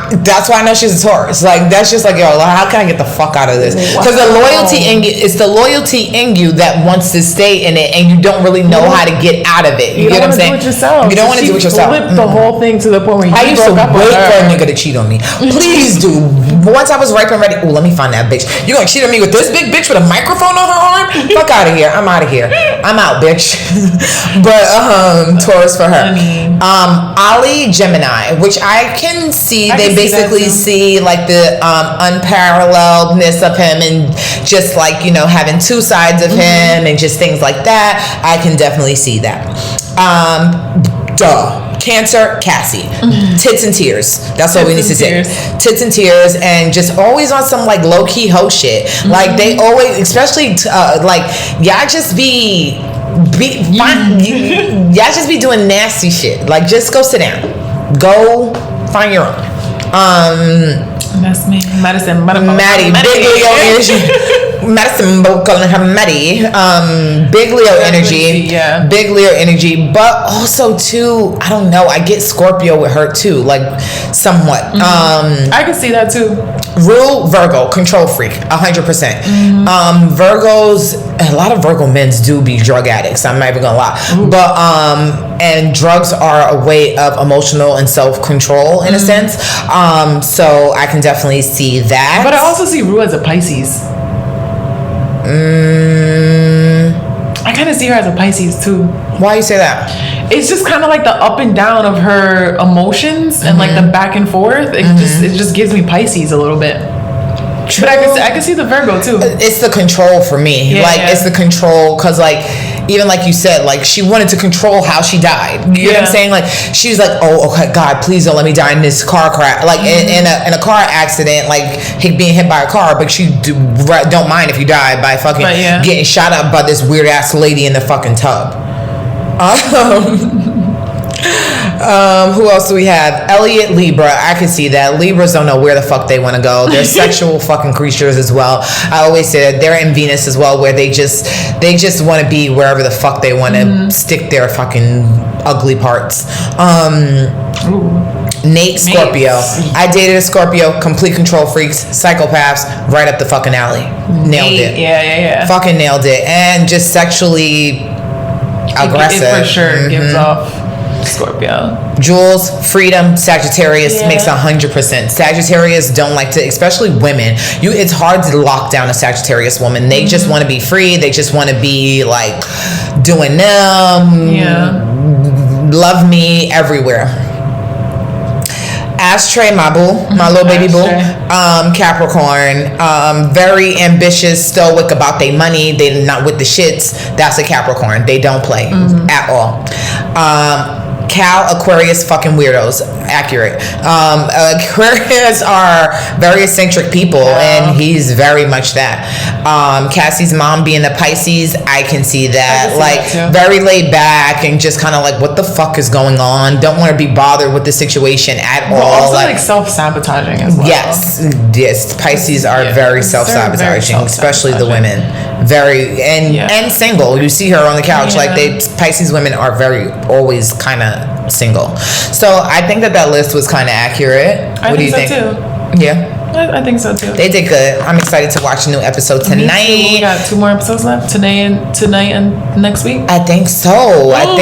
That's why I know she's a Taurus. Like, that's just like, how can I get the fuck out of this? Because the loyalty in you, it's the loyalty in you that wants to stay in it, and you don't really know how to get out of it. You get what I'm saying? You don't want to do it yourself. Flipped the whole thing to the point where I used to wait for a nigga to cheat on me. Please do. Once I was ripe and ready, let me find that bitch. You gonna cheat on me with this big bitch with a microphone on her arm? Fuck out of here. I'm out of here. I'm out, bitch. But Taurus for her. Ali Gemini, which I can see. They basically see like the unparalleledness of him, and just like, having two sides of him, and just things like that. I can definitely see that. Cancer, Cassie. Tits and tears. That's all we need to say. Tits and tears, and just always on some like low key hoe shit. Like, they always, especially y'all just be y'all just be doing nasty shit. Like, just go sit down. Go find your own. That's me. Maddie, big Leo energy. medicine, but calling her Medi. Big Leo energy. Yeah. Big Leo energy. But also, too, I don't know. I get Scorpio with her, too. Like, somewhat. I can see that, too. Rule Virgo. Control freak. 100%. Virgos, a lot of Virgo men do be drug addicts. I'm not even gonna lie. Ooh. But, and drugs are a way of emotional and self-control in a sense. So I can definitely see that. But I also see Rue as a Pisces. I kind of see her as a Pisces too. Why you say that? It's just kind of like the up and down of her emotions and like the back and forth. It just gives me Pisces a little bit. True. But I can see the Virgo too. It's the control for me. It's the control because even like you said, like she wanted to control how she died. You know what I'm saying? Like she was like, oh, okay, God, please don't let me die in this car crash. Like in a car accident, like being hit by a car, but she don't mind if you die by fucking getting shot up by this weird ass lady in the fucking tub. Who else do we have? Elliot, Libra. I can see that. Libras don't know where the fuck they want to go. They're sexual fucking creatures as well. I always say that they're in Venus as well, where they just want to be wherever the fuck they want to stick their fucking ugly parts. Nate, Scorpio. I dated a Scorpio, complete control freaks, psychopaths, right up the fucking alley. Nailed it. Yeah. Fucking nailed it. And just sexually aggressive. It for sure gives off Scorpio. Jules, freedom, Sagittarius makes 100%. Sagittarius don't like to, especially women. It's hard to lock down a Sagittarius woman. They just want to be free. They just want to be like doing them. Yeah. Love me everywhere. Ashtray, my boo, my little baby boo. Capricorn, very ambitious, stoic about their money. They're not with the shits. That's a Capricorn. They don't play at all. Cal, Aquarius, fucking weirdos. Accurate. Aquarius are very eccentric people, and he's very much that. Cassie's mom being a Pisces, I can see that. Very laid back and just kind of like, what the fuck is going on? Don't want to be bothered with the situation at all. Also like self-sabotaging as well. Yes. Pisces are very self-sabotaging, especially the women. Very and single. You see her on the couch. Pisces women are very always kind of single. So I think that list was kind of accurate. What do you think? Too. Yeah. I think so too. They did good. I'm excited to watch a new episode tonight. We got 2 more episodes left tonight and next week. I think so. That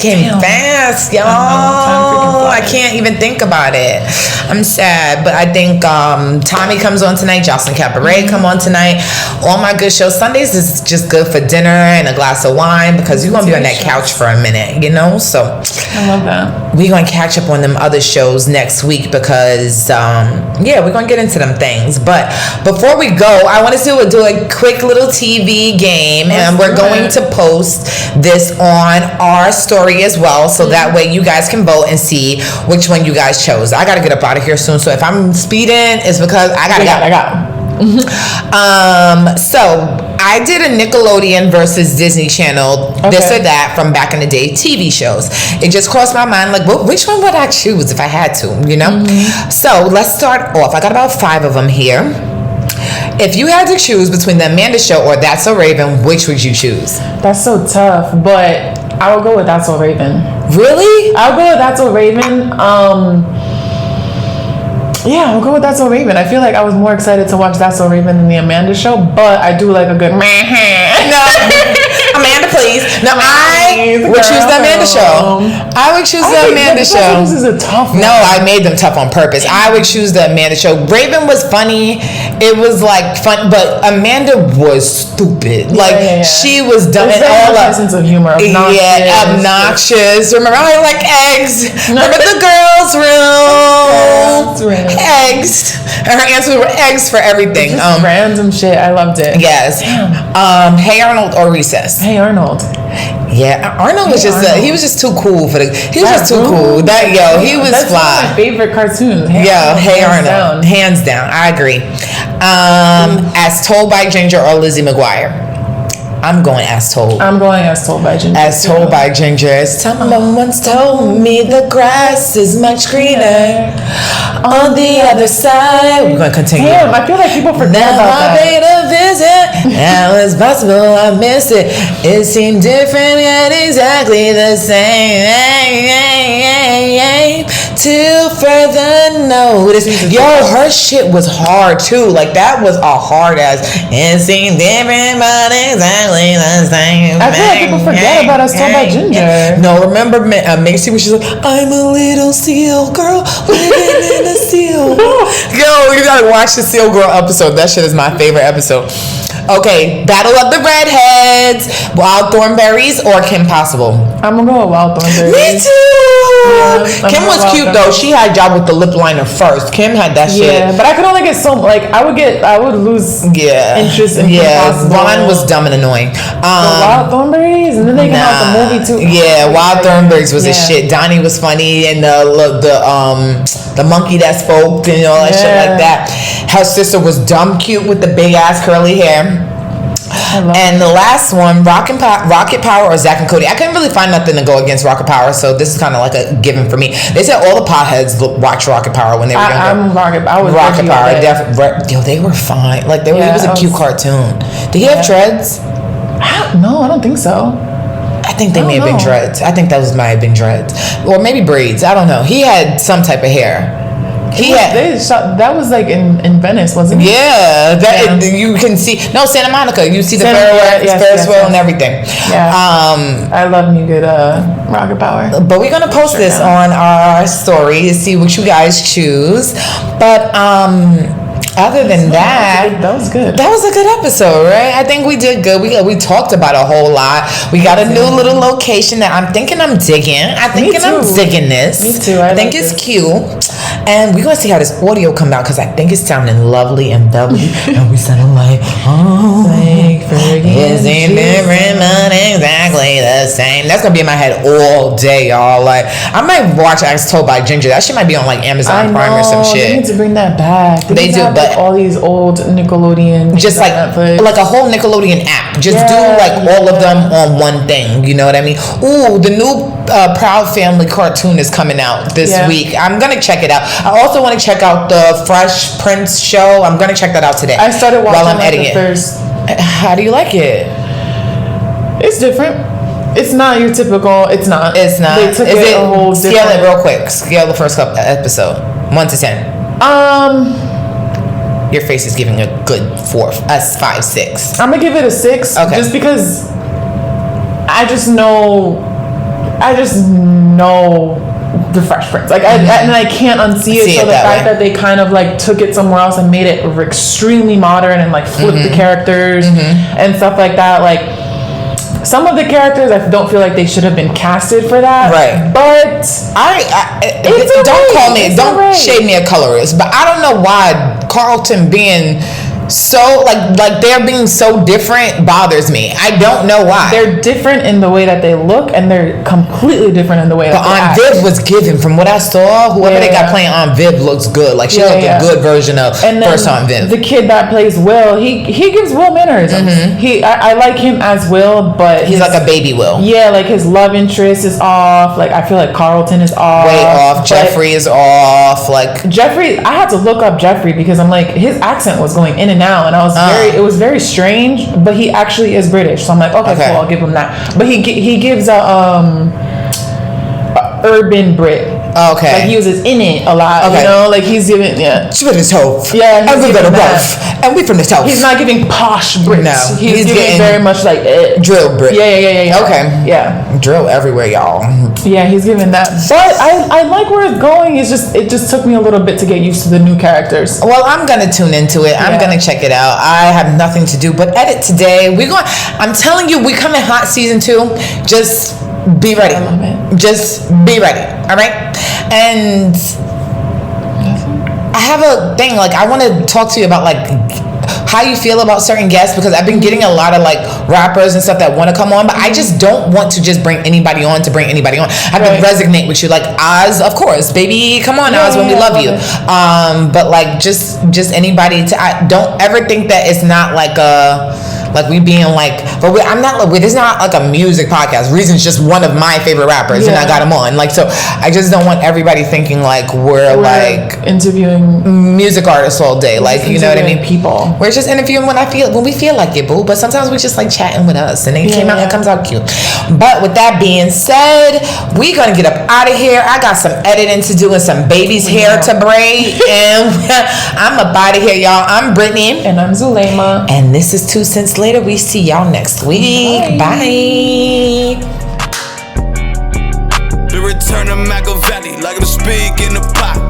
came fast, y'all. I can't even think about it. I'm sad, but I think Tommy comes on tonight. Jocelyn Cabaret come on tonight. All my good shows. Sundays is just good for dinner and a glass of wine because you're gonna be on that couch for a minute, you know. So I love that. We're gonna catch up on them other shows next week because we're gonna get into them things. But before we go, I want to do a quick little TV game, and we're going to post this on our story as well, so that way you guys can vote and see which one you guys chose. I gotta get up out of here soon, so if I'm speeding, it's because I gotta go. So I did a Nickelodeon versus Disney Channel, this or that from back in the day TV shows. It just crossed my mind, like, well, which one would I choose if I had to, you know? So let's start off. I got about 5 of them here. If you had to choose between the Amanda Show or That's So Raven, which would you choose? That's so tough, but I would go with That's So Raven. Really? I'll go with That's So Raven. Yeah, I'll go with That's So Raven. I feel like I was more excited to watch That's So Raven than the Amanda Show, but I do like a good no. Amanda, please. No, I would choose the Amanda Show. I would choose the Amanda Show. This is a tough one. No, I made them tough on purpose. I would choose the Amanda Show. Raven was funny. It was like fun, but Amanda was stupid. She was done it all up. Sense of humor. Obnoxious. Remember, I like eggs. Remember the girls' room. Eggs. And her answers were eggs for everything. Random shit. I loved it. Yes. Damn. Hey Arnold or Recess. Hey Arnold. Yeah, Arnold was he was just too cool for he was just too cool. He was That's fly. One of my favorite cartoons. Hey Arnold. Hands down. I agree. As Told by Ginger or Lizzie McGuire. I'm going As Told. I'm going As Told by Ginger. As Told by Ginger. Someone once told me the grass is much greener on the other side. We're going to continue. Damn, I feel like people forget about that. Now I paid a visit. How it's possible I missed it. It seemed different yet exactly the same. Till further notice. Yo, her shit was hard too. Like that was a hard ass. It seemed different but exactly the same. I feel like people forget about As Told by Ginger. No, remember Macy when she's like, I'm a little seal girl living in a seal. Yo, you gotta watch the Seal Girl episode. That shit is my favorite episode. Okay, Battle of the Redheads, Wild Thornberries, or Kim Possible? I'm gonna go with Wild Thornberries. Me too. Yeah, Kim was cute though. She had a job with the lip liner first. Kim had that shit. Yeah, but I could only get so like I would lose interest in Kim Possible. One was dumb and annoying. Wild Thornberries, and then they came out the movie too. Yeah, Wild Thornberries was a shit. Donnie was funny, and the monkey that spoke and all that shit like that. Her sister was dumb cute with the big ass curly hair. And the last one, Rocket Power or Zack and Cody. I couldn't really find nothing to go against Rocket Power, so this is kind of like a given for me. They said all the potheads watch Rocket Power when they were younger. Rocket Power. Yo, they were fine. Like it was a cute cartoon. Did he have dreads? No, I don't think so. I think they may have been dreads. I think might have been dreads, or maybe braids. I don't know. He had some type of hair. That was like in Venice, wasn't it? Yeah, you can see. No, Santa Monica. You see the Ferris wheel and everything. Yeah. I love me good Rocket Power. But we're gonna post this on our story to see what you guys choose. But other than that was good. That was a good episode, right? I think we did good. We talked about a whole lot. We got a new little location that I'm digging. I'm digging this. Me too. I think it's cute. And we're gonna see how this audio come out because I think it's sounding lovely and velvety. And we sounding like, it's different but exactly the same. That's gonna be in my head all day, y'all. Like I might watch As Told by Ginger. That shit might be on like Amazon Prime or some shit. They need to bring that back. They do, but all these old Nickelodeon, just like a whole Nickelodeon app. Just do like all of them on one thing. You know what I mean? Ooh, the new Proud Family cartoon is coming out this week. I'm gonna check it out. I also want to check out the Fresh Prince show. I'm gonna check that out today. I started watching while I'm editing it. How do you like it? It's different. It's not your typical. It's not. They took it a whole different. Scale it real quick. Scale the first episode 1 to 10. Your face is giving a good 4, 5, 6. I'm gonna give it a 6. Okay. Just because I just know the Fresh Prince. Like and I can't unsee it. So the fact that they kind of like took it somewhere else and made it extremely modern and like flipped the characters and stuff like that. Like some of the characters, I don't feel like they should have been casted for that. Right. But don't shade me a colorist, but I don't know why Carlton being so like they're being so different bothers me. I don't know why. They're different in the way that they look, and they're completely different in the way that they act. Viv was given from what I saw. Whoever they got playing Aunt Viv looks good. Like she looked a good version of first Aunt Viv. The kid that plays Will, he gives Will mannerisms. I like him as Will, but he's like a baby Will. Yeah, like his love interest is off. Like I feel like Carlton is off. Way off. Jeffrey is off. Like Jeffrey, I had to look up Jeffrey because I'm like his accent was going in and out, and I was it was very strange. But he actually is British, so I'm like, okay. Cool, I'll give him that. But he gives a urban Brit. Okay. Like he uses in it a lot. Okay. You know, like he's giving She's from the South. Yeah. And we got a rough. And we from the South. He's not giving posh Brits. No. He's giving very much like drill Brit. Yeah. Okay. Yeah. Drill everywhere, y'all. Yeah, he's giving that. But I like where it's going. It just took me a little bit to get used to the new characters. Well, I'm gonna tune into it. Yeah. I'm gonna check it out. I have nothing to do but edit today. I'm telling you, we coming hot season 2. Just be ready. I love it. Just be ready. All right. And I have a thing. Like I want to talk to you about like how you feel about certain guests, because I've been getting a lot of like rappers and stuff that want to come on, but I just don't want to just bring anybody on to bring anybody on. I have to resonate with you. Like Oz, of course, baby, come on, Oz, when we love you. But like just anybody. I don't ever think that it's not like a like we being like, but I'm not like, this is not like a music podcast. Reason's just one of my favorite rappers, and I got him on. Like, so I just don't want everybody thinking like we're like interviewing music artists all day. Like, you know what I mean? People. We're just interviewing when we feel like it, boo. But sometimes we just like chatting with us, and it comes out cute. But with that being said, we gonna get up out of here. I got some editing to do and some baby's hair to braid, and I'm up out of here, y'all. I'm Brittany. And I'm Zuleyma. And this is 2 Cents Later. We see y'all next week. Bye. The return of Machiavelli, like I'm speaking the pot.